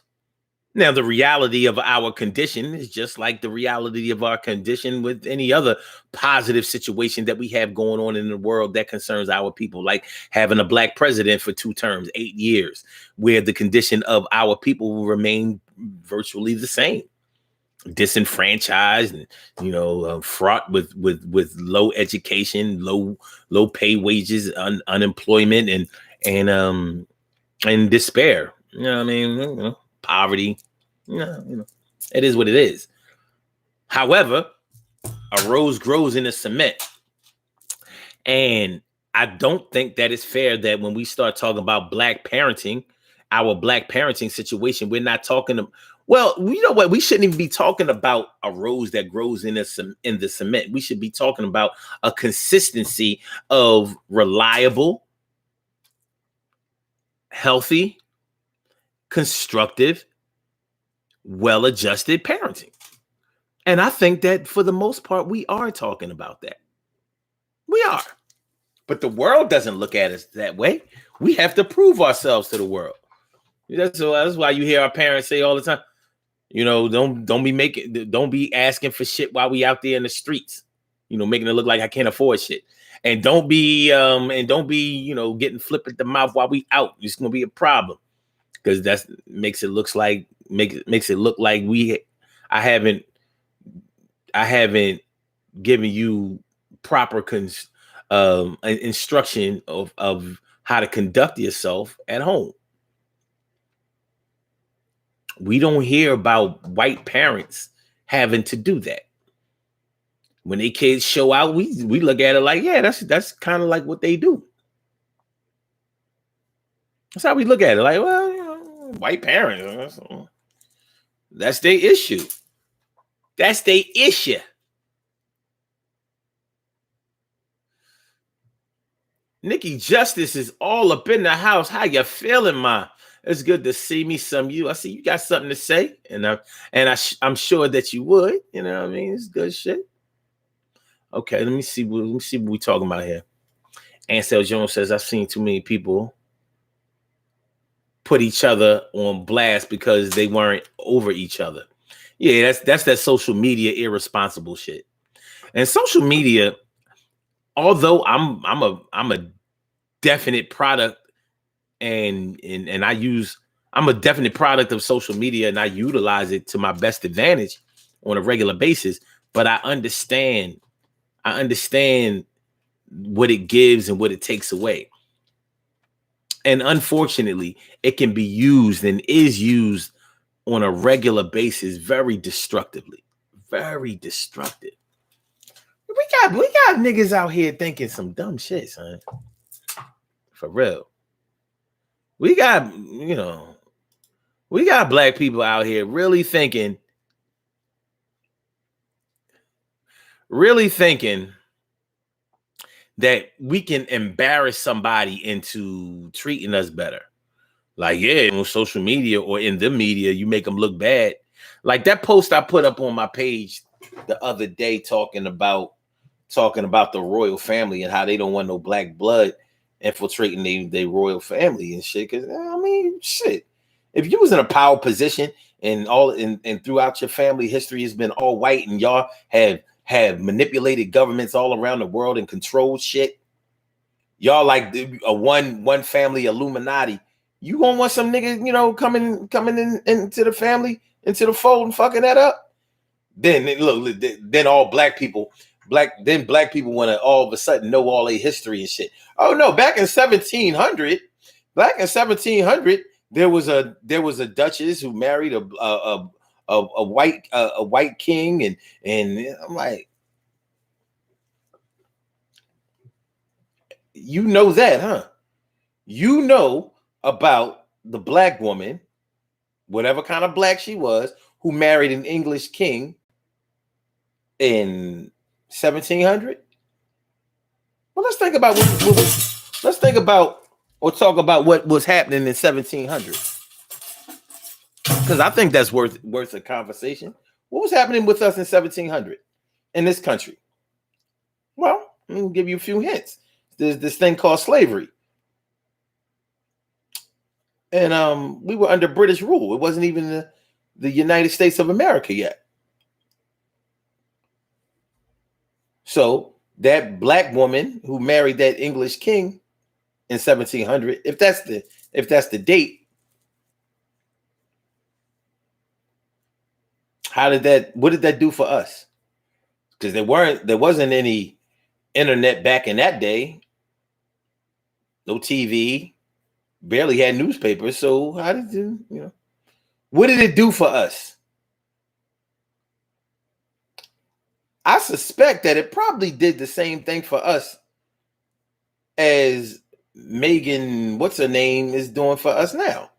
Now, the reality of our condition is just like the reality of our condition with any other positive situation that we have going on in the world that concerns our people, like having a Black president for 2 terms, 8 years, where the condition of our people will remain virtually the same. Disenfranchised and fraught with low education, low pay wages, unemployment, and despair. Poverty. It is what it is. However, a rose grows in the cement. And I don't think that it's fair that when we start talking about Black parenting, our Black parenting situation, we're not talking well, you know what? We shouldn't even be talking about a rose that grows in the cement. We should be talking about a consistency of reliable, healthy, constructive, well-adjusted parenting. And I think that for the most part, we are talking about that. We are. But the world doesn't look at us that way. We have to prove ourselves to the world. That's why you hear our parents say all the time, don't be asking for shit while we out there in the streets, making it look like I can't afford shit. And don't be getting flipped at the mouth while we out. It's gonna be a problem. Because that makes it look like I haven't given you proper instruction of how to conduct yourself at home. We don't hear about white parents having to do that. When their kids show out, we look at it like, yeah, that's kind of like what they do. That's how we look at it. Like, well, white parents. That's their issue. That's their issue. Nikki Justice is all up in the house. How you feeling, ma? It's good to see me. Some you. I see you got something to say, and I'm sure that you would. You know what I mean? It's good shit. Okay, let me see what we're talking about here. Ansel Jones says, I've seen too many people put each other on blast because they weren't over each other. Yeah, that's that social media irresponsible shit. And social media, although I'm a definite product and I'm a definite product of social media and I utilize it to my best advantage on a regular basis, but I understand what it gives and what it takes away. And unfortunately, it can be used and is used on a regular basis very destructively. Very destructive. We got niggas out here thinking some dumb shit, son. For real. We got black people out here really thinking that we can embarrass somebody into treating us better. Like, yeah, on social media or in the media, you make them look bad. Like that post I put up on my page the other day talking about the royal family and how they don't want no black blood infiltrating their royal family and shit. Because I mean, shit. If you was in a power position and throughout your family history has been all white and y'all have manipulated governments all around the world and controlled shit, y'all like a one family Illuminati. You gonna want some niggas, coming in into the family, into the fold and fucking that up? Then look, then all black people want to all of a sudden know all their history and shit. Oh no, back in 1700, there was a duchess who married a white king, and I'm like, you know that, huh? You know about the black woman, whatever kind of black she was, who married an English king in 1700. Well, let's think about talk about what was happening in 1700, because I think that's worth a conversation. What was happening with us in 1700 in this country? Well, I'm gonna give you a few hints. There's this thing called slavery, and we were under British rule. It wasn't even the United States of America yet. So that black woman who married that English king in 1700, if that's the date, what did that do for us? Because there wasn't any internet back in that day, no TV, barely had newspapers. So how did what did it do for us? I suspect that it probably did the same thing for us as Megan, what's her name, is doing for us now.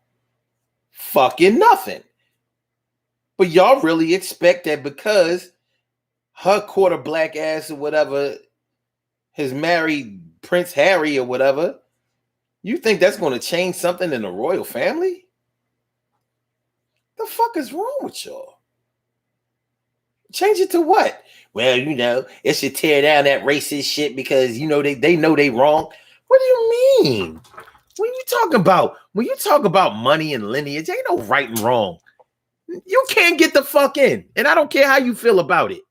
Fucking nothing. But y'all really expect that because her quarter black ass or whatever has married Prince Harry or whatever, you think that's going to change something in the royal family? The fuck is wrong with y'all? Change it to what? Well, it should tear down that racist shit because they know they wrong. What do you mean? When you talk about money and lineage, ain't no right and wrong. You can't get the fuck in, and I don't care how you feel about it.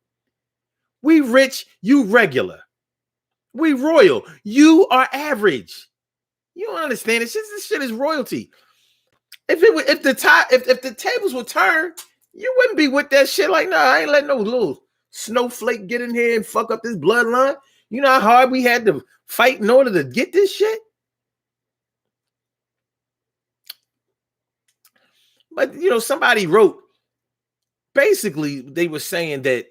We rich, you regular. We royal, you are average. You don't understand it. This shit is royalty. If the tables were turned, you wouldn't be with that shit. Like, nah, I ain't letting no little snowflake get in here and fuck up this bloodline. You know how hard we had to fight in order to get this shit? But somebody wrote, basically they were saying that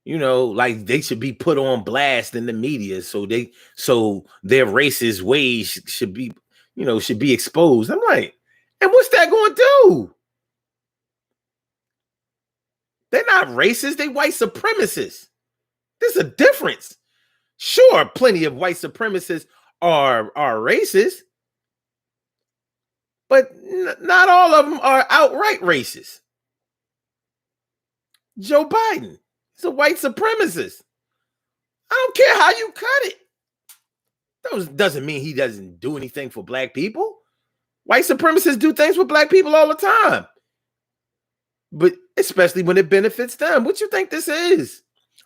like they should be put on blast in the media, so their racist ways should should be exposed. I'm like, and what's that going to do? They're not racist. They white supremacists. There's a difference. Sure, plenty of white supremacists are racist, but not all of them are outright racist. Joe Biden is a white supremacist. I don't care how you cut it. That doesn't mean he doesn't do anything for black people. White supremacists do things for black people all the time, but especially when it benefits them. What you think this is?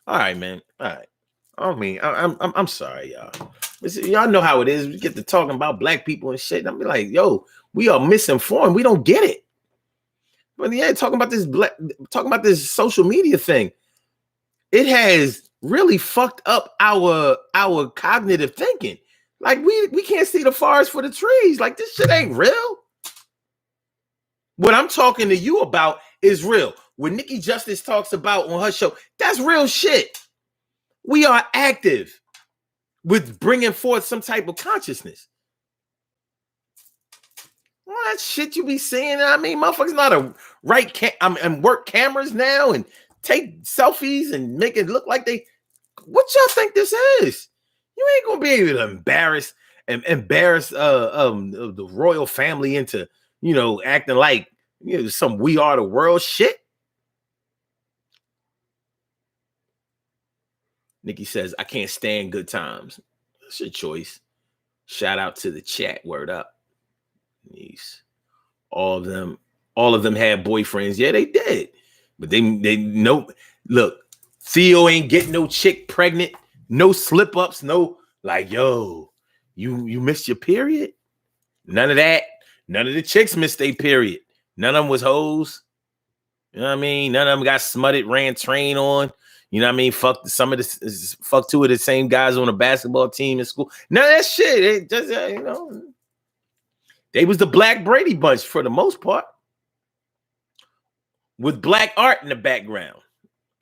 All right, man. All right. I mean, I'm sorry, y'all. Y'all know how it is. We get to talking about black people and shit. And I'm like, yo, we are misinformed. We don't get it. But yeah, talking about this social media thing, it has really fucked up our cognitive thinking. Like we can't see the forest for the trees. Like this shit ain't real. What I'm talking to you about is real. What Nikki Justice talks about on her show, that's real shit. We are active with bringing forth some type of consciousness. Well, that shit you be seeing, I mean, motherfuckers not a right and work cameras now and take selfies and make it look like they. What y'all think this is? You ain't gonna be able to embarrass the royal family into acting like some we are the world shit. Nikki says, I can't stand good times. That's your choice. Shout out to the chat. Word up. Niece. All of them had boyfriends. Yeah, they did. But they know. Look, Theo ain't getting no chick pregnant. No slip-ups. No, like, yo, you missed your period? None of that. None of the chicks missed their period. None of them was hoes. You know what I mean? None of them got smutted, ran train on. You know what I mean? Fuck two of the same guys on a basketball team in school. None of that shit. It just, they was the Black Brady Bunch for the most part, with black art in the background.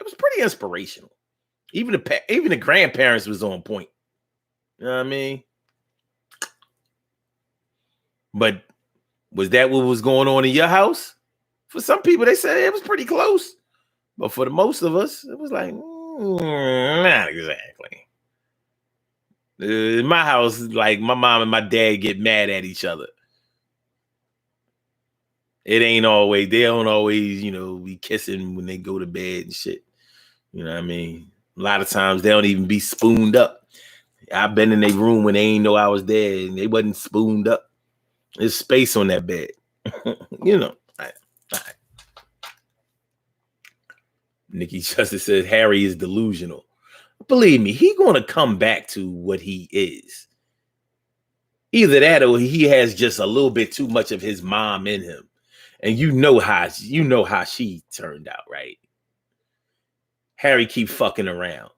It was pretty inspirational. Even the grandparents was on point. You know what I mean? But was that what was going on in your house? For some people, they said it was pretty close. But for the most of us, it was like, not exactly. In my house, like my mom and my dad get mad at each other. It ain't always, they don't always, be kissing when they go to bed and shit. You know what I mean? A lot of times they don't even be spooned up. I've been in their room when they ain't know I was there and they wasn't spooned up. There's space on that bed. All right. Nikki Justice says Harry is delusional. Believe me, he going to come back to what he is. Either that or he has just a little bit too much of his mom in him. And you know how she turned out, right? Harry keep fucking around.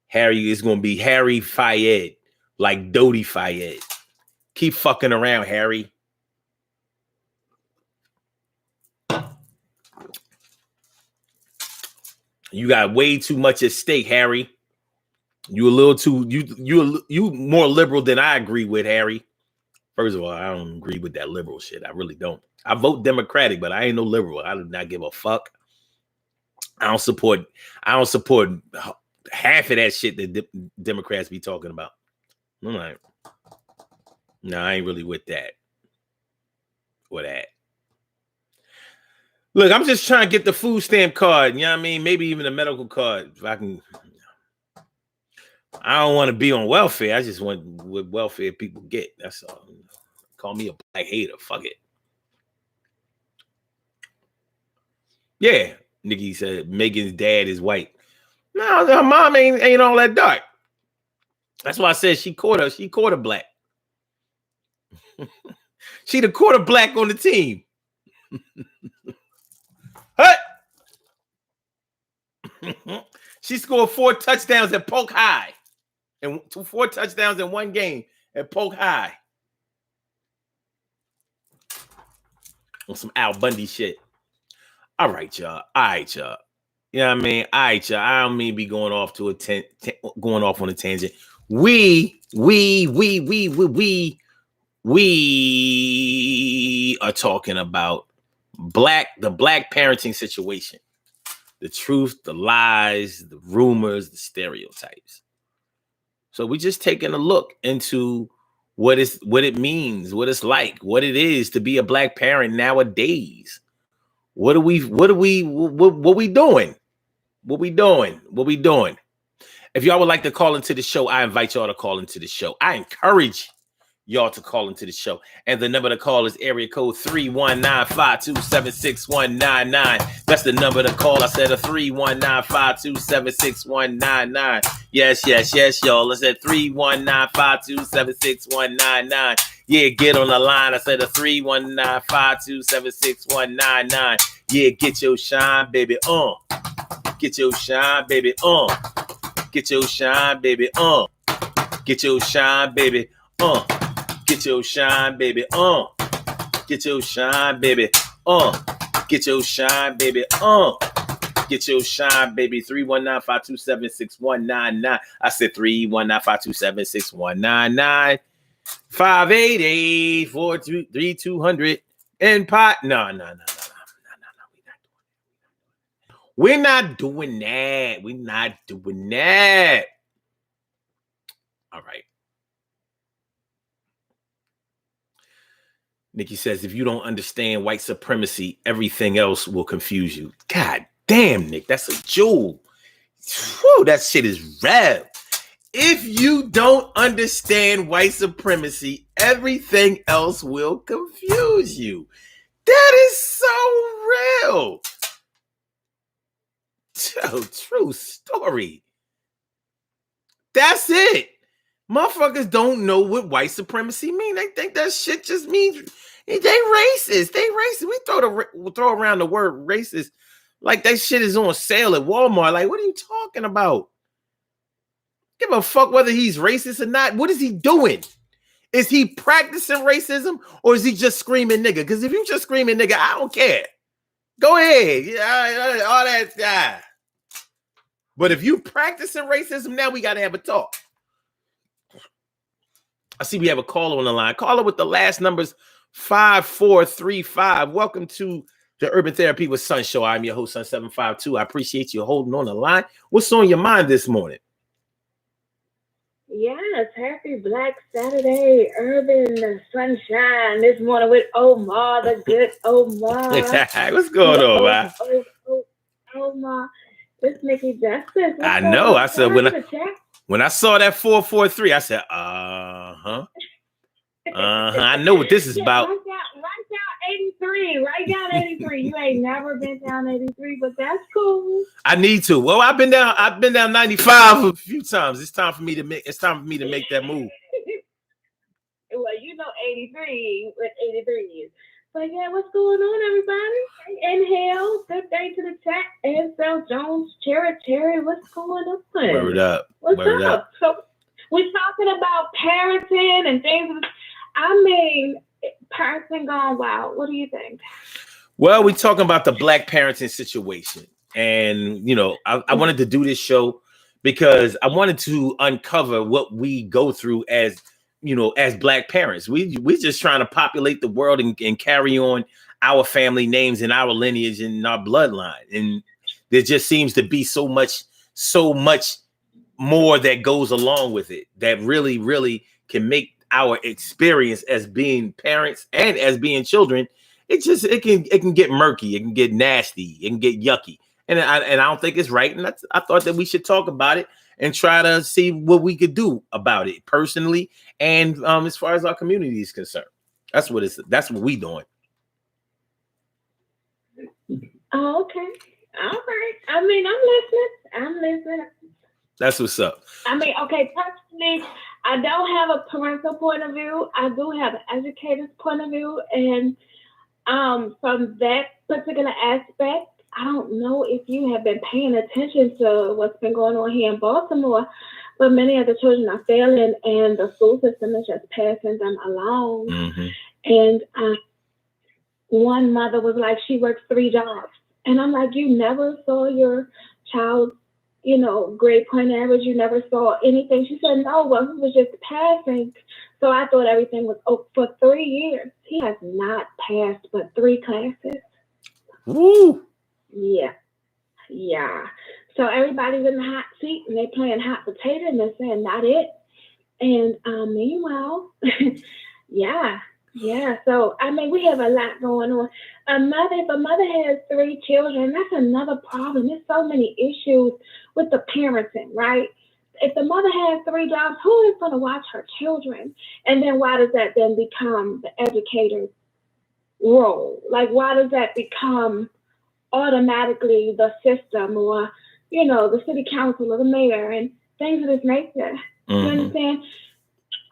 Harry is going to be Harry Fayed, like Dodie Fayed. Keep fucking around, Harry. You got way too much at stake, Harry. You a little too you more liberal than I agree with, Harry. First of all, I don't agree with that liberal shit. I really don't. I vote Democratic, but I ain't no liberal. I do not give a fuck. I don't support half of that shit that Democrats be talking about. I'm like, no, I ain't really with that. Or that. Look, I'm just trying to get the food stamp card. You know what I mean? Maybe even a medical card. If I can. I don't want to be on welfare. I just want what welfare people get. That's all. Call me a black hater. Fuck it. Yeah. Nikki said Megan's dad is white. No, her mom ain't all that dark. That's why I said she caught her black. She the quarter black on the team. She scored 4 touchdowns at Polk High. And 4 touchdowns in one game at Polk High. On some Al Bundy shit. All right, y'all. You know what I mean? All right, y'all. I don't mean be going off to going off on a tangent. We We are talking about the black parenting situation, the truth, the lies, the rumors, the stereotypes. So we're just taking a look into what it means, what it's like, what it is to be a black parent nowadays. What we doing? What we doing? If y'all would like to call into the show, I invite y'all to call into the show. I encourage y'all to call into the show. And the number to call is area code 319-527-6199. That's the number to call. I said a 319-527-6199. Yes, y'all. I said 319-527-6199. Yeah, get on the line. I said a 319-527-6199. Yeah, get your shine, baby. Get your shine, baby. Get your shine, baby. Get your shine, baby. Get your shine, baby. Get your shine, baby. Get your shine, baby. Get your shine, baby. 319-527-6199. I said 319-527-6199. 588-423-200 and pot. No. We're not doing that. We're not doing that. All right. Nikki says, if you don't understand white supremacy, everything else will confuse you. God damn, Nick, that's a jewel. Whew, that shit is rev. If you don't understand white supremacy, everything else will confuse you. That is so real. So true story. That's it. Motherfuckers don't know what white supremacy mean. They think that shit just means they racist. They racist. We throw around the word racist like that shit is on sale at Walmart. Like, what are you talking about? Give a fuck whether he's racist or not. What is he doing? Is he practicing racism or is he just screaming nigga? Because if you just screaming nigga, I don't care. Go ahead. Yeah, all that. Yeah. But if you practicing racism, now we got to have a talk. I see we have a caller on the line. Caller with the last numbers 5435. Welcome to the Urban Therapy with Sun Show. I'm your host, Sun752. I appreciate you holding on the line. What's on your mind this morning? Yes, happy Black Saturday, Urban Sunshine. This morning with Omar, the good Omar. What's going on, man? Omar. This Nikki Justice. I know. I said when I saw that 443, I said, I know what this is about. Write down 83. Write down 83. You ain't never been down 83, but that's cool. I need to. Well, I've been down 95 a few times. It's time for me to make that move. Well, you know 83, what 83 is. But yeah, what's going on, everybody? Inhale, good day to the chat. Ansel Jones, Cherry, what's going on? Word up. What's up? So we're talking about parenting and things. I mean, parenting gone wild. What do you think? Well, we're talking about the black parenting situation. And, you know, I wanted to do this show because I wanted to uncover what we go through as, you know, as black parents. We're just trying to populate the world and carry on our family names and our lineage and our bloodline. And there just seems to be so much more that goes along with it that really, really can make our experience as being parents and as being children. It can get murky. It can get nasty. It can get yucky. And I don't think it's right. And I thought that we should talk about it and try to see what we could do about it personally and as far as our community is concerned. That's what we doing. Oh, okay. All right. I mean, I'm listening. That's what's up. I mean, okay, personally, I don't have a parental point of view. I do have an educator's point of view. And from that particular aspect, I don't know if you have been paying attention to what's been going on here in Baltimore, but many of the children are failing and the school system is just passing them along. Mm-hmm. And one mother was like, she works 3 jobs. And I'm like, you never saw your child grade point average. You never saw anything. She said, no, well, he was just passing. So I thought everything was for 3 years. He has not passed but 3 classes. Woo! Yeah, yeah. So everybody's in the hot seat and they playing hot potato and they're saying not it. And meanwhile, yeah, yeah. So I mean, we have a lot going on. If a mother has 3 children, that's another problem. There's so many issues with the parenting, right? If the mother has 3 jobs, who is going to watch her children? And then why does that then become the educator's role? Like, why does that become automatically the system or, the city council or the mayor and things of this nature? You understand?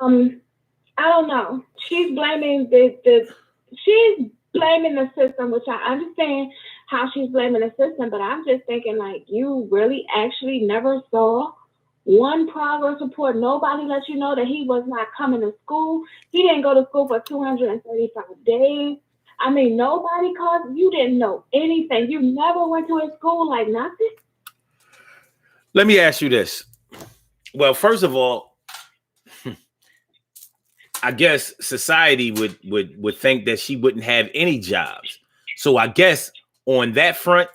I don't know. She's blaming she's blaming the system, which I understand how she's blaming the system, but I'm just thinking like you really actually never saw one progress report. Nobody let you know that he was not coming to school. He didn't go to school for 235 days. I mean, nobody called. You didn't know anything. You never went to his school, like nothing. Let me ask you this. Well, first of all, I guess society would think that she wouldn't have any jobs. So I guess on that front,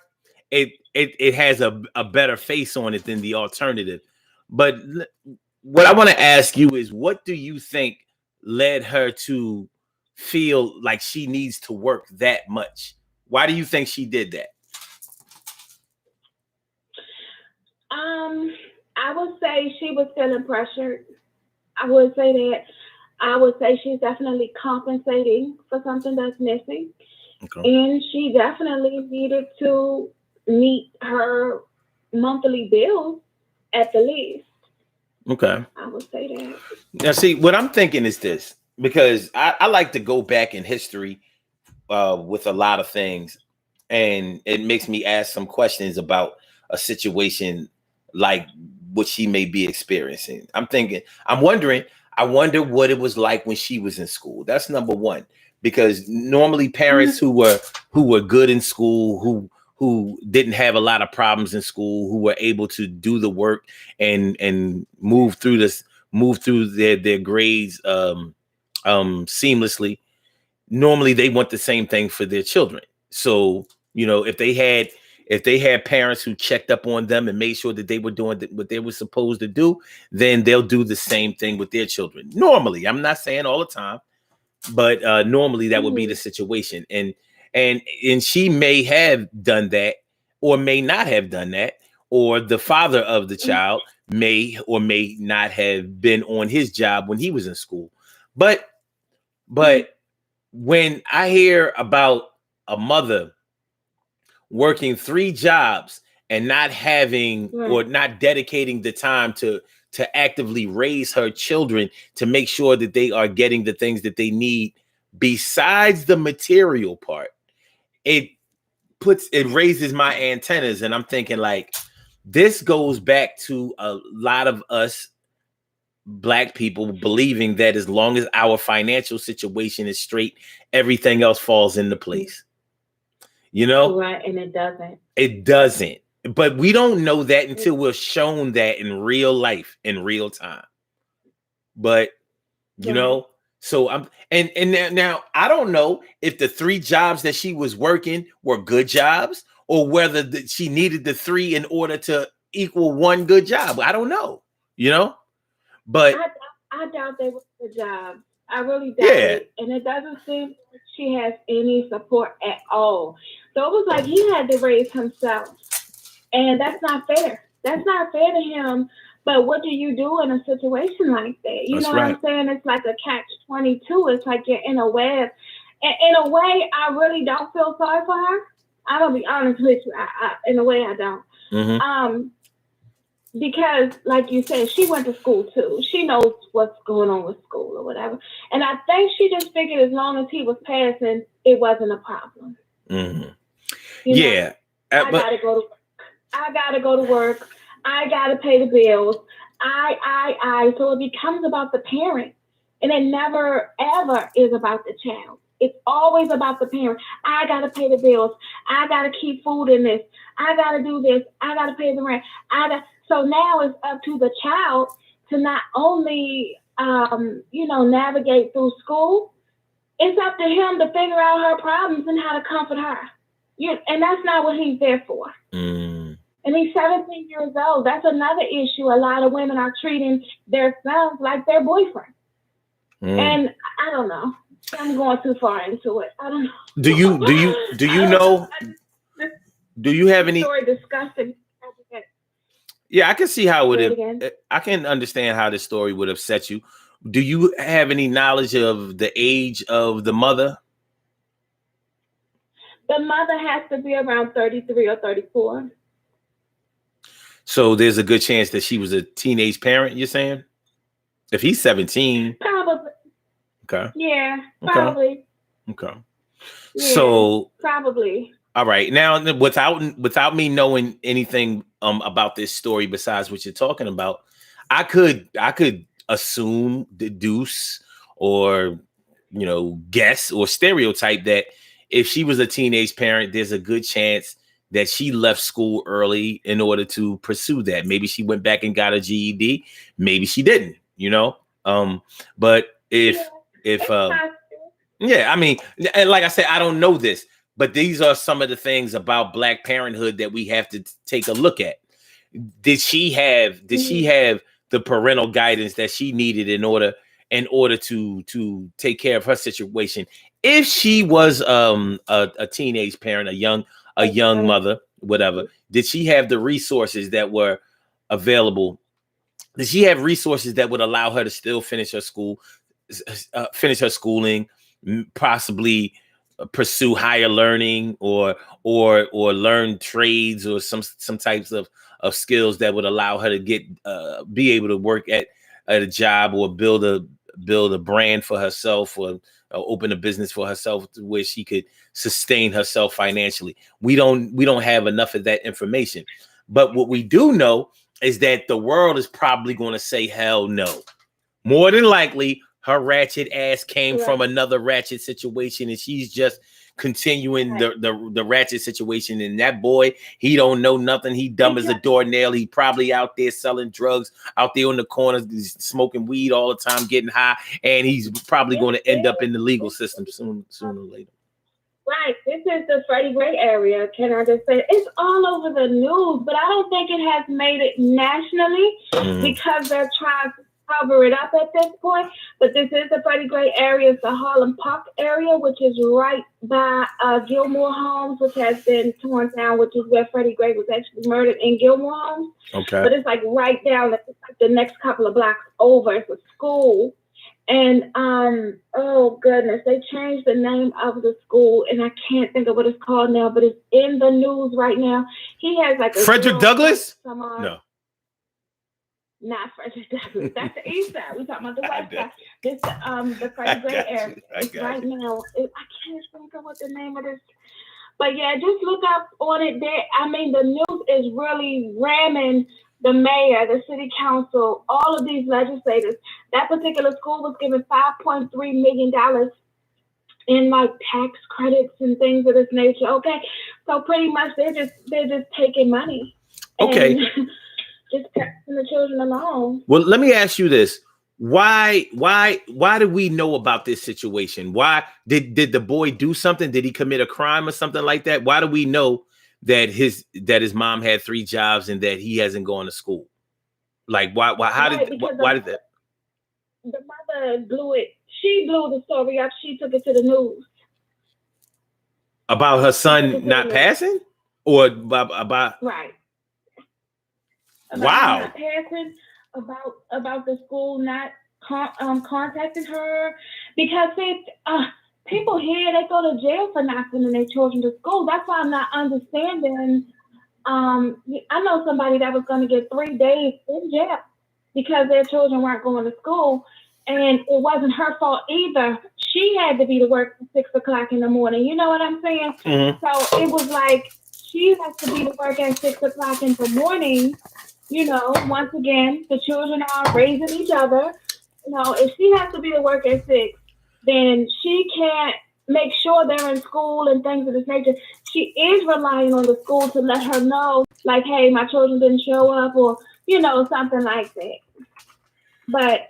it has a better face on it than the alternative. But what I want to ask you is, what do you think led her to feel like she needs to work that much? Why do you think she did that? I would say she was feeling pressured. I would say that. I would say she's definitely compensating for something that's missing. Okay. And she definitely needed to meet her monthly bills at the least. Okay. I would say that. Now, see, what I'm thinking is this, because I like to go back in history with a lot of things, and it makes me ask some questions about a situation like what she may be experiencing. I wonder what it was like when she was in school. That's number one, because normally parents who were good in school, who didn't have a lot of problems in school, who were able to do the work and move through their grades seamlessly. Normally they want the same thing for their children. So, if they had parents who checked up on them and made sure that they were doing what they were supposed to do, then they'll do the same thing with their children. Normally, I'm not saying all the time, but normally that would be the situation. And she may have done that or may not have done that, or the father of the child may or may not have been on his job when he was in school. But when I hear about a mother working 3 jobs and not having or not dedicating the time to actively raise her children to make sure that they are getting the things that they need besides the material part, it raises my antennas, and I'm thinking like, this goes back to a lot of us Black people believing that as long as our financial situation is straight, everything else falls into place. Right, and it doesn't. It doesn't. But we don't know that until we're shown that in real life, in real time. But so I'm and now I don't know if the 3 jobs that she was working were good jobs, or whether she needed the 3 in order to equal 1 good job. I don't know. But I doubt they were good jobs. I really doubt it. And it doesn't seem like she has any support at all. So it was like he had to raise himself. And that's not fair. That's not fair to him. But what do you do in a situation like that? You know what I'm saying? It's like a catch-22. It's like you're in a web. And in a way, I really don't feel sorry for her. I'm going to be honest with you. In a way, I don't. Mm-hmm. Because, like you said, she went to school too. She knows what's going on with school or whatever. And I think she just figured as long as he was passing, it wasn't a problem. Mm-hmm. I gotta go to work. I gotta go to work. I gotta pay the bills. So it becomes about the parent. And it never, ever is about the child. It's always about the parent. I gotta pay the bills. I gotta keep food in this. I gotta do this. I gotta pay the rent. So now it's up to the child to not only navigate through school. It's up to him to figure out her problems and how to comfort her. And that's not what he's there for. Mm. And he's 17 years old. That's another issue. A lot of women are treating their sons like their boyfriend. And I don't know. I'm going too far into it. I don't know. Do you know? Do you have any story disgusting? Yeah, I can see how it would. I can understand how this story would upset you. Do you have any knowledge of the age of the mother? The mother has to be around 33 or 34. So there's a good chance that she was a teenage parent, you're saying? If he's 17. Probably. Okay. Yeah, probably. Okay. Yeah, so probably. All right. Now, without me knowing anything about this story besides what you're talking about, I could assume, deduce, or guess or stereotype that if she was a teenage parent, there's a good chance that she left school early in order to pursue that. Maybe she went back and got a GED. Maybe she didn't. But I mean, and like I said, I don't know this. But these are some of the things about Black parenthood that we have to take a look at. Did she have the parental guidance that she needed in order to take care of her situation? If she was a teenage parent, a young mother, whatever, did she have the resources that were available? Did she have resources that would allow her to still finish her schooling, possibly pursue higher learning or learn trades or some types of skills that would allow her to be able to work at a job or build a brand for herself or open a business for herself where she could sustain herself financially? We don't have enough of that information. But what we do know is that the world is probably going to say hell no. More than likely, her ratchet ass came from another ratchet situation, and she's just continuing the ratchet situation. And that boy, he don't know nothing. He dumb as a doornail. He probably out there selling drugs, out there on the corners, smoking weed all the time, getting high, and he's probably going to end up in the legal system sooner or later. Right. This is the Freddie Gray area. Can I just say it's all over the news, but I don't think it has made it nationally because they're trying to cover it up at this point. But this is the Freddie Gray area. It's the Harlem Park area, which is right by Gilmore Homes, which has been torn down, which is where Freddie Gray was actually murdered in Gilmore Homes. Okay. But it's like right down the next couple of blocks over. It's a school. And oh goodness, they changed the name of the school, and I can't think of what it's called now, but it's in the news right now. He has like a Frederick Douglass? No. Not Frederick Douglass. That's the east side. We're talking about the west side. This the Freddie Gray area. It's right now. I can't think of what the name of this. But yeah, just look up on it there. I mean, the news is really ramming the mayor, the city council, all of these legislators. That particular school was given $5.3 million in like tax credits and things of this nature. Okay, so pretty much they're just taking money. Okay. Just passing the children along. Well, let me ask you this: Why do we know about this situation? Why did the boy do something? Did he commit a crime or something like that? Why do we know that his mom had 3 jobs and that he hasn't gone to school? Like why did that? The mother blew it. She blew the story up. She took it to the news. About her son not passing? Or about right. Wow. Not passing, about the school not contacting her, because people here, they go to jail for not sending their children to school. That's why I'm not understanding. I know somebody that was going to get 3 days in jail because their children weren't going to school, and it wasn't her fault either. She had to be to work at 6 o'clock in the morning. You know what I'm saying? Mm-hmm. So it was like she has to be to work at 6 o'clock in the morning. Once again, the children are raising each other. If she has to be to work at 6, then she can't make sure they're in school and things of this nature. She is relying on the school to let her know, like, hey, my children didn't show up, or something like that. But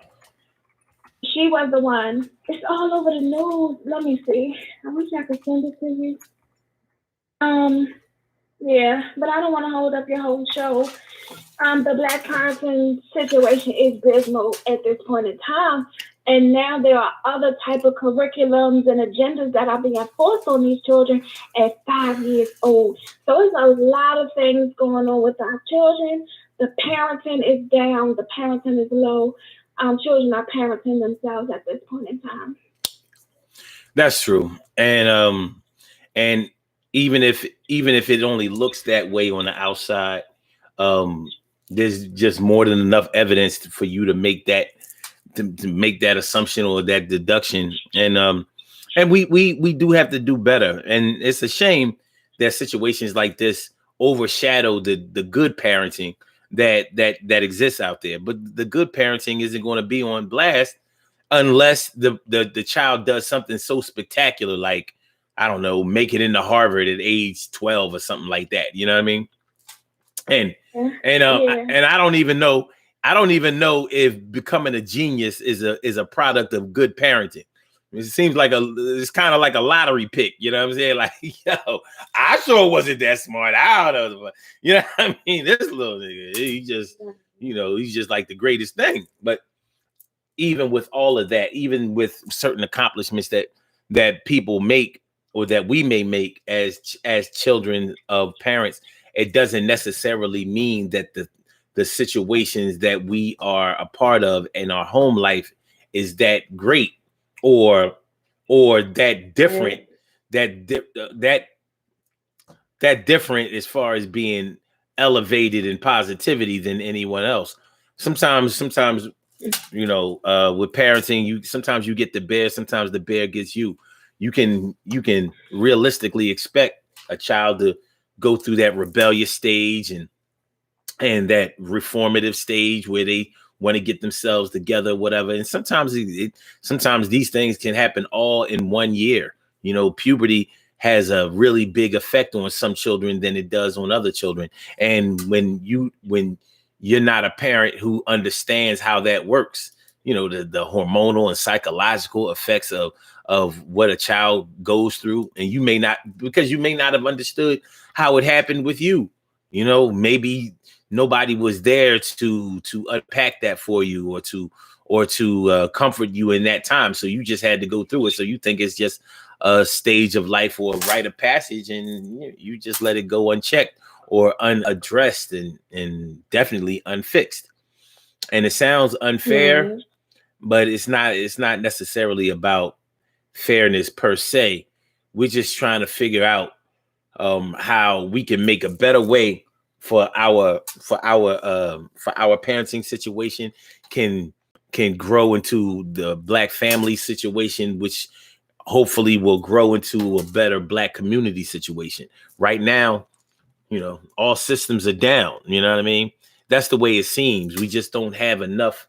she was the one. It's all over the news. Let me see. I wish I could send it to you. Yeah, but I don't want to hold up your whole show. The black parenting situation is dismal at this point in time. And now there are other type of curriculums and agendas that are being forced on these children at 5 years old. So there's a lot of things going on with our children. The parenting is down. The parenting is low. Children are parenting themselves at this point in time. That's true. And even if it only looks that way on the outside, there's just more than enough evidence for you to make that assumption or that deduction. And we do have to do better. And it's a shame that situations like this overshadow the good parenting that exists out there. But the good parenting isn't going to be on blast unless the child does something so spectacular, like, I don't know, make it into Harvard at age 12 or something like that. You know what I mean? And I don't even know if becoming a genius is a product of good parenting. It seems like it's kind of like a lottery pick. You know what I'm saying? Like, yo, I sure wasn't that smart. I don't know. You know what I mean? This little nigga, he's just like the greatest thing. But even with all of that, even with certain accomplishments that people make, or that we may make as children of parents, it doesn't necessarily mean that the situations that we are a part of in our home life is that great or that different, that different as far as being elevated in positivity than anyone else. Sometimes with parenting, sometimes you get the bear, sometimes the bear gets you. You can realistically expect a child to go through that rebellious stage and that reformative stage where they want to get themselves together, whatever. And sometimes sometimes these things can happen all in 1 year. Puberty has a really big effect on some children than it does on other children. And when you're not a parent who understands how that works, the hormonal and psychological effects of what a child goes through, and you may not have understood how it happened with you. Maybe nobody was there to unpack that for you or to comfort you in that time. So you just had to go through it. So you think it's just a stage of life or a rite of passage, and you just let it go unchecked or unaddressed and definitely unfixed. And it sounds unfair, but it's not necessarily about fairness per se. We're just trying to figure out how we can make a better way for our parenting situation can grow into the Black family situation, which hopefully will grow into a better Black community situation. Right now, all systems are down. You know what I mean? That's the way it seems. We just don't have enough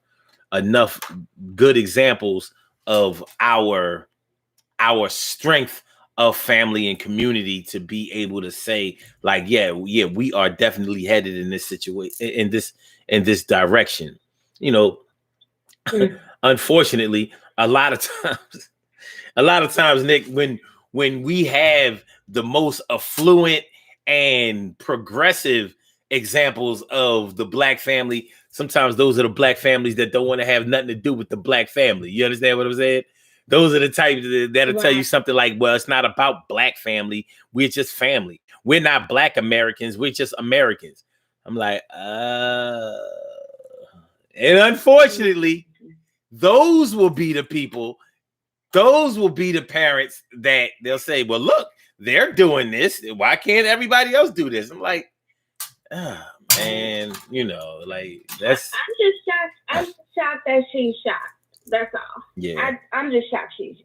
good examples of our strength of family and community to be able to say, like, yeah, we are definitely headed in this situation, in this direction. Unfortunately, a lot of times, Nick, when we have the most affluent and progressive examples of the Black family, sometimes those are the Black families that don't want to have nothing to do with the Black family. You understand what I'm saying? Those are the types that'll tell you something like, well, it's not about Black family. We're just family. We're not Black Americans. We're just Americans. I'm like, and unfortunately, those will be the people, those will be the parents that they'll say, well, look, they're doing this. Why can't everybody else do this? I'm like, man, like, that's. I'm just shocked that she's shocked. That's all. Yeah. I'm just shocked she's.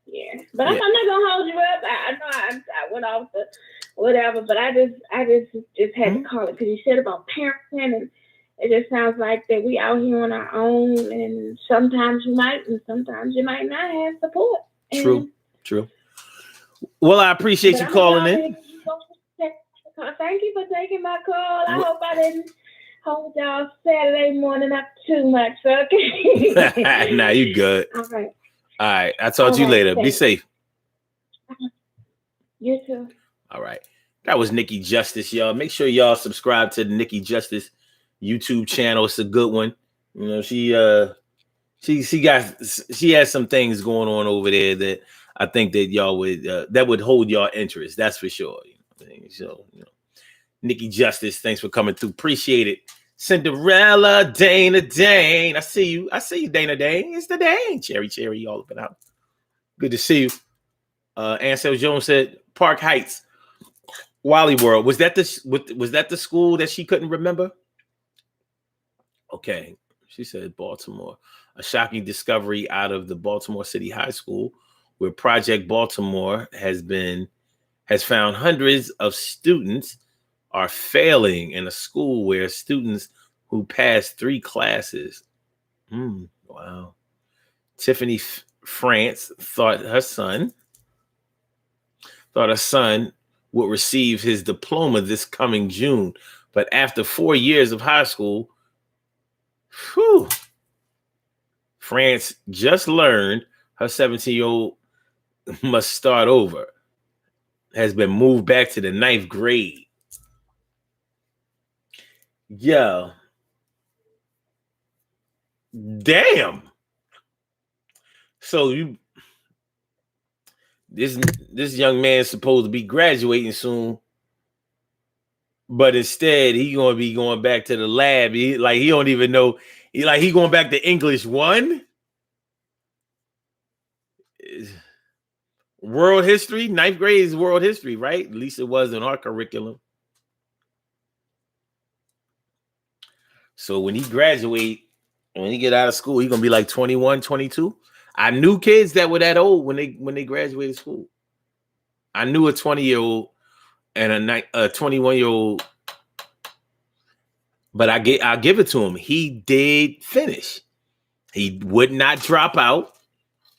Yeah. But I'm not gonna hold you up. I know I went off the whatever, but I just had to call it because you said about parenting, and it just sounds like that we out here on our own, and sometimes you might, and sometimes you might not have support. True. Well, I appreciate But you I'm gonna calling go in. ahead. Thank you for taking my call. I hope I didn't hold y'all Saturday morning up too much. Okay. Nah, you good. All right. All right. I'll talk All to you right. later. Be Thanks. safe. You too. All right. That was Nikki Justice, y'all. Make sure y'all subscribe to the Nikki Justice YouTube channel. It's a good one. You know, she has some things going on over there that I think that y'all would that would hold y'all interest. That's for sure. So, Nikki Justice, thanks for coming through. Appreciate it. Cinderella, Dana Dane. I see you, Dana Dane. It's the Dane. Cherry, all up and out. Good to see you. Ansel Jones said Park Heights, Wally World. Was that the school that she couldn't remember? Okay. She said Baltimore. A shocking discovery out of the Baltimore City High School, where Project Baltimore has found hundreds of students are failing in a school where students who passed 3 classes. Wow. Tiffany France thought her son would receive his diploma this coming June, but after 4 years of high school, France just learned her 17-year-old must start over, has been moved back to the 9th grade. Yeah. Damn. So this young man is supposed to be graduating soon, but instead he gonna be going back to the lab. He don't even know. He going back to English 1. World history, 9th grade is world history, right? At least it was in our curriculum. So when he get out of school, he's gonna be like 21, 22. I knew kids that were that old when they graduated school. I knew a 20-year-old and a 21-year-old, but I'll give it to him. He did finish. He would not drop out.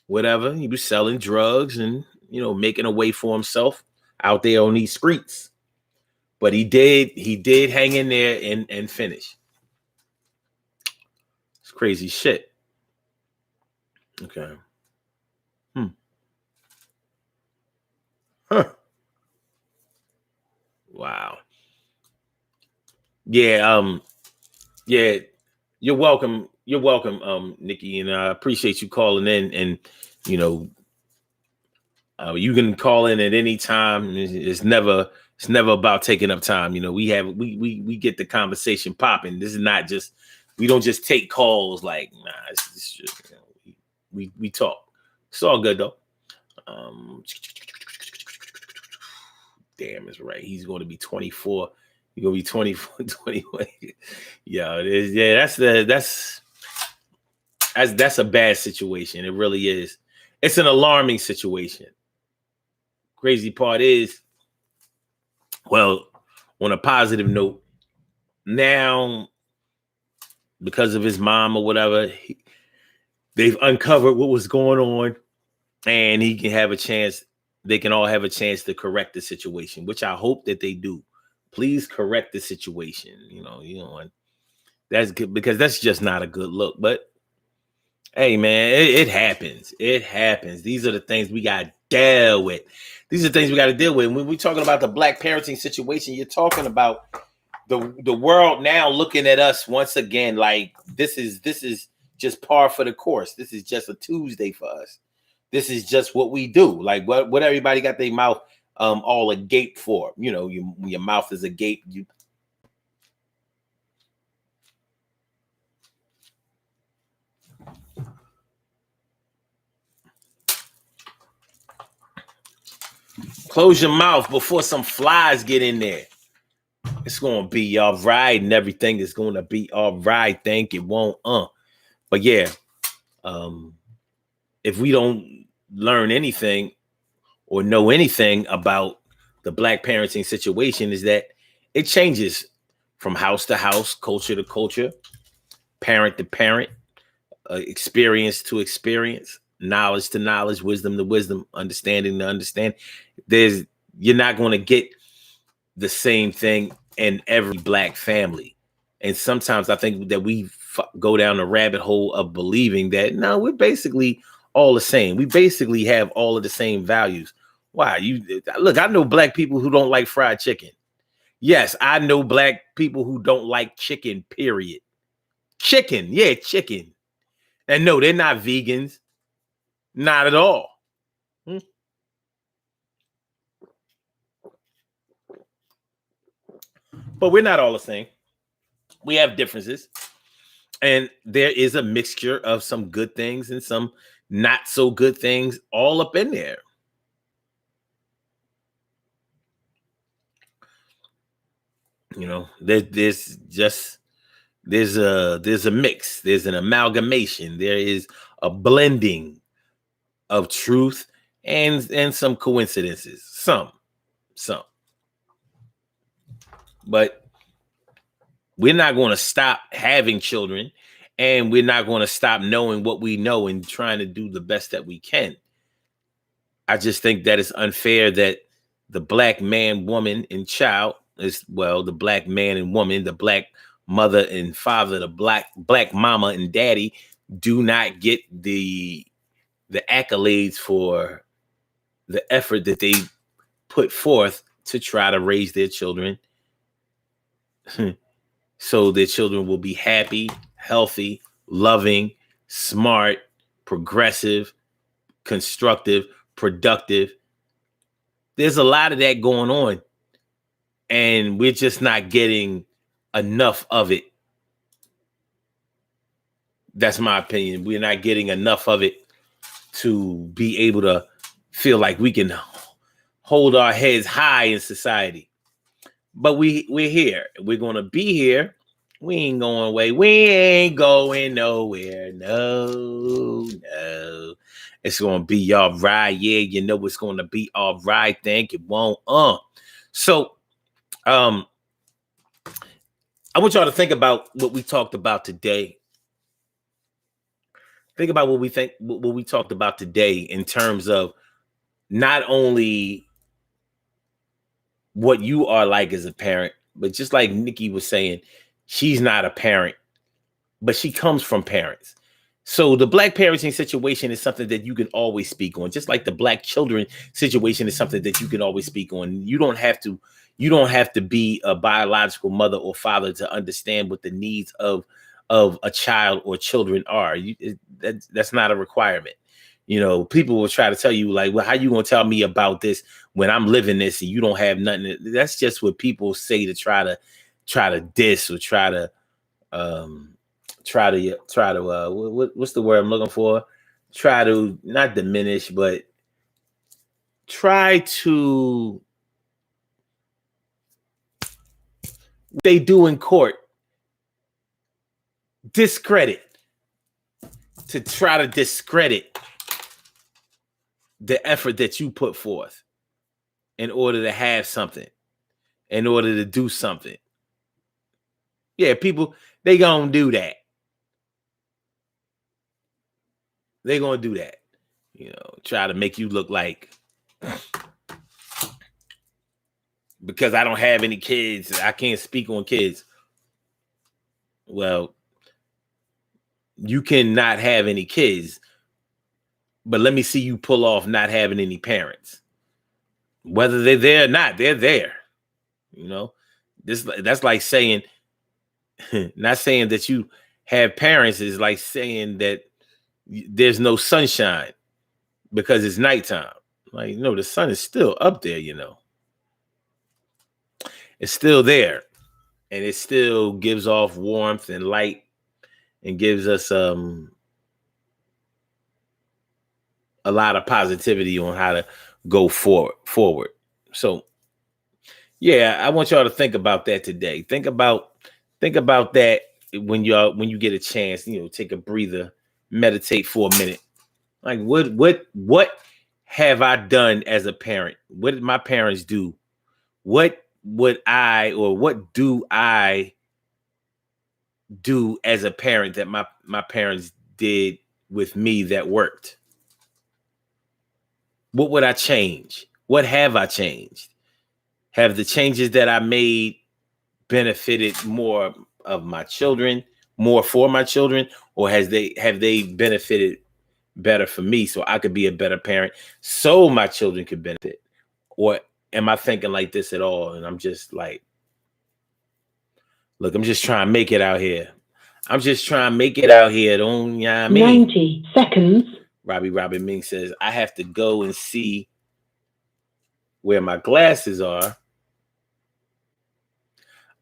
Whatever. He was selling drugs and making a way for himself out there on these streets. But he did hang in there and finish. It's crazy shit. Okay. Huh. Wow. Yeah, yeah. You're welcome. You're welcome, Nikki, and I appreciate you calling in. And you can call in at any time. It's never about taking up time. We get the conversation popping. This is not just, we don't just take calls like, nah. It's just, we talk. It's all good though. Damn, is right. He's going to be 24. You're going to be 24, 21. Yeah, it is. Yeah, that's a bad situation. It really is. It's an alarming situation. Crazy part is, well, on a positive note, now, because of his mom or whatever, they've uncovered what was going on, and he can have a chance. They can all have a chance to correct the situation, which I hope that they do. Please correct the situation. That's good, because that's just not a good look. But hey, man, it happens. It happens. These are the things we got to deal with. These are the things we got to deal with. When we're talking about the Black parenting situation, you're talking about the world now looking at us once again like this is just par for the course. This is just a Tuesday for us. This is just what we do. Like what everybody got their mouth all agape for. Your mouth is agape. You close your mouth before some flies get in there. It's gonna be all right, and everything is gonna be all right. Think it won't. But yeah, if we don't learn anything or know anything about the Black parenting situation, is that it changes from house to house, culture to culture, parent to parent, experience to experience. knowledge to knowledge, wisdom to wisdom, understanding to understand. You're not going to get the same thing in every black family. And sometimes I think that we go down the rabbit hole of believing that no, we're basically all the same. We basically have all of the same values. Why? Look, I know black people who don't like fried chicken. Yes, I know black people who don't like chicken, period. Chicken, yeah, chicken. And no, they're not vegans. Not at all. But we're not all the same. We have differences. And there is a mixture of some good things and some not so good things all up in there. You know, there's a mix, there's an amalgamation, there is a blending of truth and some coincidences. Some. But we're not going to stop having children, and we're not going to stop knowing what we know and trying to do the best that we can. I just think that it's unfair that the black man, woman, and child the black man and woman, the black mother and father, the black mama and daddy do not get the accolades for the effort that they put forth to try to raise their children so their children will be happy, healthy, loving, smart, progressive, constructive, productive. There's a lot of that going on, and we're just not getting enough of it. That's my opinion. We're not getting enough of it to be able to feel like we can hold our heads high in society. But we're here. We're going to be here. We ain't going away. We ain't going nowhere. No. It's going to be all right. Yeah, you know it's going to be all right. Think it won't. So, I want y'all to think about what we talked about today. Think about what we talked about today in terms of not only what you are like as a parent, but just like Nikki was saying, she's not a parent, but she comes from parents. So the black parenting situation is something that you can always speak on, just like the black children situation is something that you can always speak on. You don't have to be a biological mother or father to understand what the needs of a child or children are. That's not a requirement. You know, people will try to tell you like, well, how you going to tell me about this when I'm living this and you don't have nothing? That's just what people say to try to diss or try to what's the word I'm looking for? Try to not diminish, but try to they do in court discredit, to try to discredit the effort that you put forth in order to have something, in order to do something. Yeah, people, they gonna do that. They're gonna do that. You know, try to make you look like because I don't have any kids, I can't speak on kids. Well, you cannot have any kids, but let me see you pull off not having any parents. Whether they're there or not, they're there. You know, that's like saying, not saying that you have parents is like saying that there's no sunshine because it's nighttime. Like, no, the sun is still up there, you know. It's still there. And it still gives off warmth and light and gives us a lot of positivity on how to go forward. So yeah, I want y'all to think about that today. Think about that when you get a chance, you know, take a breather, meditate for a minute. Like what have I done as a parent? What did my parents do? What do I do as a parent that my parents did with me that worked? What would I change? What have I changed? Have the changes that I made benefited more of my children, more for my children, or have they benefited better for me so I could be a better parent so my children could benefit? Or am I thinking like this at all? And I'm just like, look, I'm just trying to make it out here. I'm just trying to make it out here. Don't, you know what I mean? 90 seconds. Robbie Ming says, I have to go and see where my glasses are.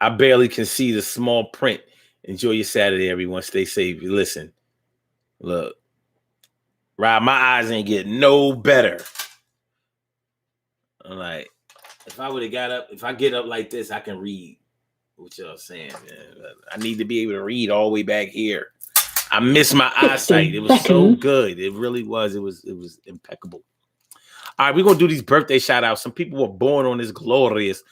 I barely can see the small print. Enjoy your Saturday, everyone. Stay safe. Listen, look, Rob, my eyes ain't getting no better. I'm like, if I get up like this, I can read what y'all saying, man. I need to be able to read all the way back here. I miss my eyesight. It was so good. It really was. It was impeccable. All right, we're going to do these birthday shout outs. Some people were born on this glorious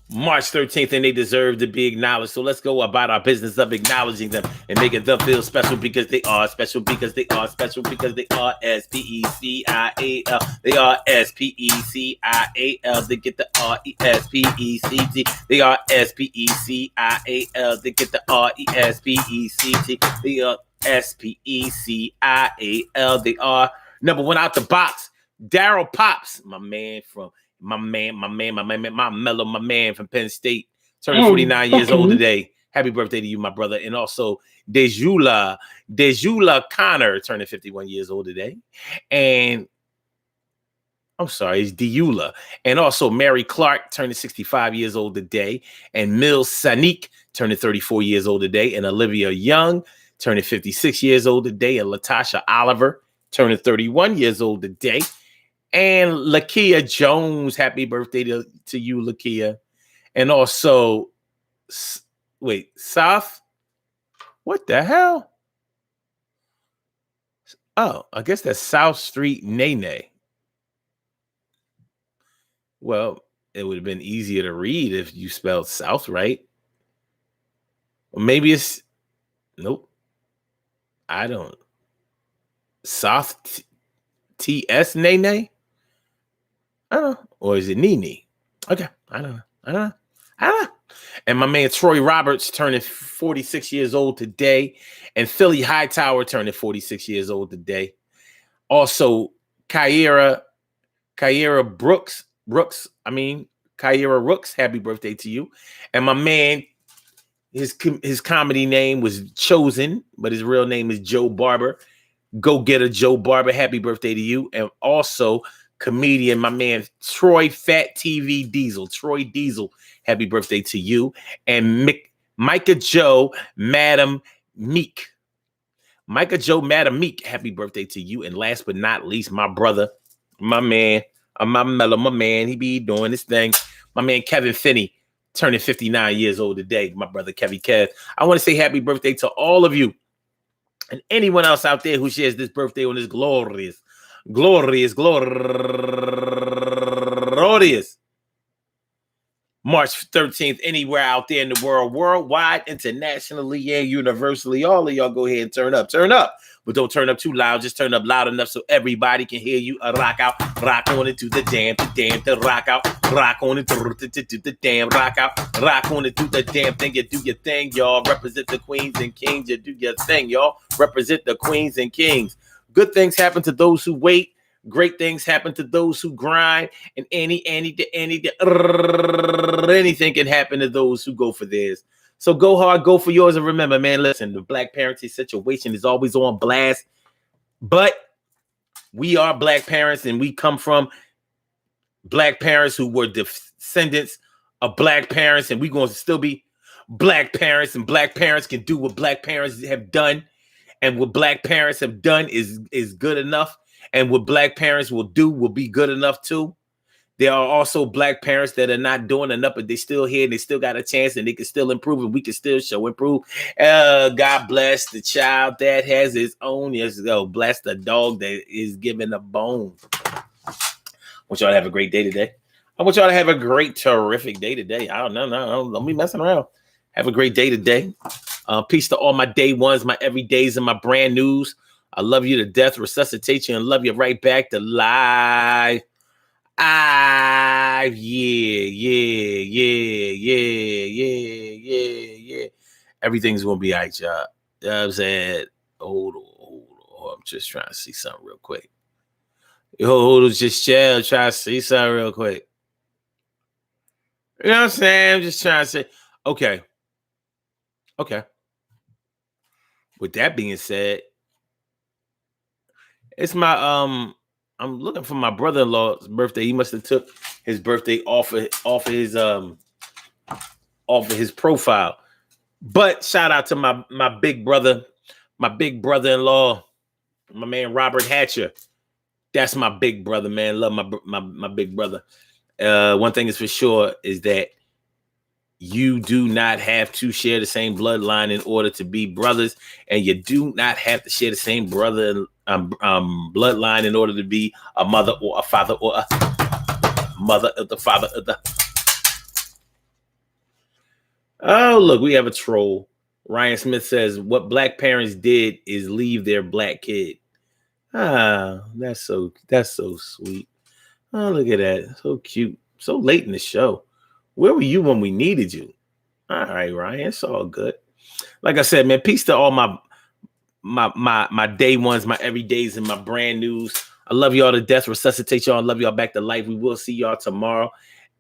March 13th, and they deserve to be acknowledged. So let's go about our business of acknowledging them and making them feel special because they are special, because they are special, because they are S-P-E-C-I-A-L. They are S-P-E-C-I-A-L. They get the R-E-S-P-E-C-T. They are S-P-E-C-I-A-L. They get the R-E-S-P-E-C-T. They are S-P-E-C-I-A-L. They are number one out the box. Daryl Pops, my man from my man from Penn State, turning 49 years old today. Happy birthday to you, my brother. And also Dejula Connor, turning 51 years old today. And I'm sorry, it's Deula. And also Mary Clark, turning 65 years old today. And Mills Sanique, turning 34 years old today. And Olivia Young, turning 56 years old today. And Latasha Oliver, turning 31 years old today. And Lakia Jones, happy birthday to you, Lakia. And also, South? What the hell? Oh, I guess that's South Street Nene. Well, it would have been easier to read if you spelled South right. Or maybe it's, nope. I don't. South T.S. Nene? I don't know. Or is it Nene? Okay. I don't know. And my man Troy Roberts turning 46 years old today. And Philly Hightower turning 46 years old today. Also, Kyra Rooks, happy birthday to you. And my man, his comedy name was Chosen, but his real name is Joe Barber. Go Getter Joe Barber, happy birthday to you. And also, comedian, my man Troy Fat TV Diesel. Troy Diesel, happy birthday to you. And Micah Joe Madam Meek. Micah Joe Madam Meek, happy birthday to you. And last but not least, my brother, my man, my man, he be doing this thing. My man Kevin Finney, turning 59 years old today. My brother Kevin Kev. I want to say happy birthday to all of you. And anyone else out there who shares this birthday on this glorious March 13th, anywhere out there in the world, worldwide, internationally, and universally. All of y'all go ahead and turn up. But don't turn up too loud. Just turn up loud enough so everybody can hear you. Rock out, rock on it to the damn, the rock out, rock on it to the damn, rock out, rock on it to the damn thing. You do your thing, y'all. Represent the queens and kings. You do your thing, y'all. Represent the queens and kings. Good things happen to those who wait. Great things happen to those who grind, and anything can happen to those who go for theirs. So go hard, go for yours, and remember, man, listen, the Black parenting situation is always on blast, but we are Black parents, and we come from Black parents who were descendants of Black parents, and we're going to still be Black parents, and Black parents can do what Black parents have done, and what Black parents have done is good enough. And what Black parents will do will be good enough too. There are also Black parents that are not doing enough, but they still here and they still got a chance and they can still improve and we can still show improve. God bless the child that has his own. Yes, bless the dog that is giving a bone. I want y'all to have a great day today. I want y'all to have a great, terrific day today. I don't know. No, don't be messing around. Have a great day today. Peace to all my day ones, my everydays, and my brand news. I love you to death, resuscitate you, and love you right back to live. Yeah. Everything's gonna be all right, y'all. You know what I'm saying? Hold on. I'm just trying to see something real quick. Hold on, just chill, try to see something real quick. You know what I'm saying? I'm just trying to say, okay. With that being said, it's my I'm looking for my brother-in-law's birthday. He must have took his birthday off of his profile. But shout out to my big brother, my big brother-in-law, my man Robert Hatcher. That's my big brother, man. Love my big brother. One thing is for sure is that you do not have to share the same bloodline in order to be brothers, and you do not have to share the same bloodline in order to be a mother or a father or a mother of the father of the. Oh, look, we have a troll. Ryan Smith says, what black parents did is leave their black kid. Ah, that's so sweet. Oh, look at that. So cute. So late in the show. Where were you when we needed you? All right, Ryan. It's all good. Like I said, man, peace to all my day ones, my everydays, and my brand news. I love y'all to death. Resuscitate y'all. I love y'all back to life. We will see y'all tomorrow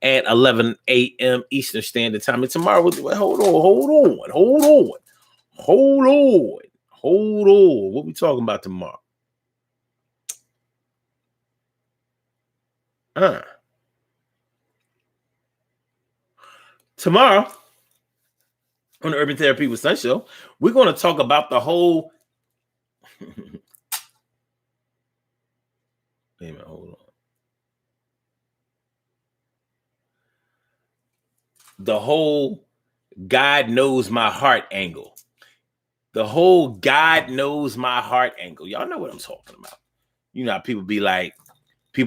at 11 a.m. Eastern Standard Time. And tomorrow, hold on. What we talking about tomorrow? Tomorrow on the Urban Therapy with Sun Show, we're going to talk about the whole. Wait a minute, hold on. The whole God knows my heart angle. The whole God knows my heart angle. Y'all know what I'm talking about. You know how people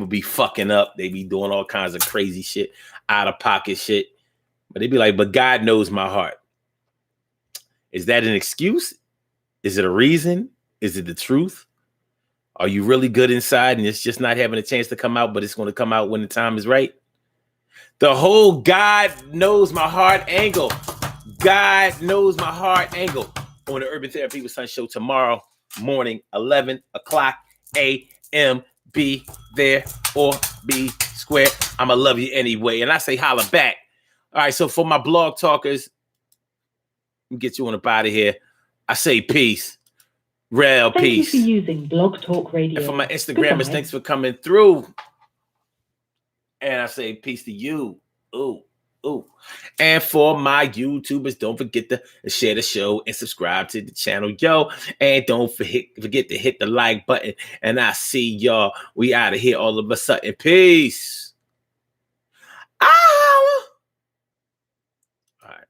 be fucking up. They be doing all kinds of crazy shit, out of pocket shit. But they be like, but God knows my heart. Is that an excuse? Is it a reason? Is it the truth? Are you really good inside and it's just not having a chance to come out, but it's going to come out when the time is right? The whole God knows my heart angle. God knows my heart angle on the Urban Therapy with Sun Show tomorrow morning, 11 o'clock a.m. Be there or be square. I'ma love you anyway. And I say holla back. All right, so for my blog talkers, let me get you on up out of here. I say peace. Real peace. Thank you for using Blog Talk Radio. And for my Instagrammers, thanks for coming through. And I say peace to you. Ooh. And for my YouTubers, don't forget to share the show and subscribe to the channel, yo. And don't forget to hit the like button. And I see y'all. We out of here all of a sudden. Peace. All right.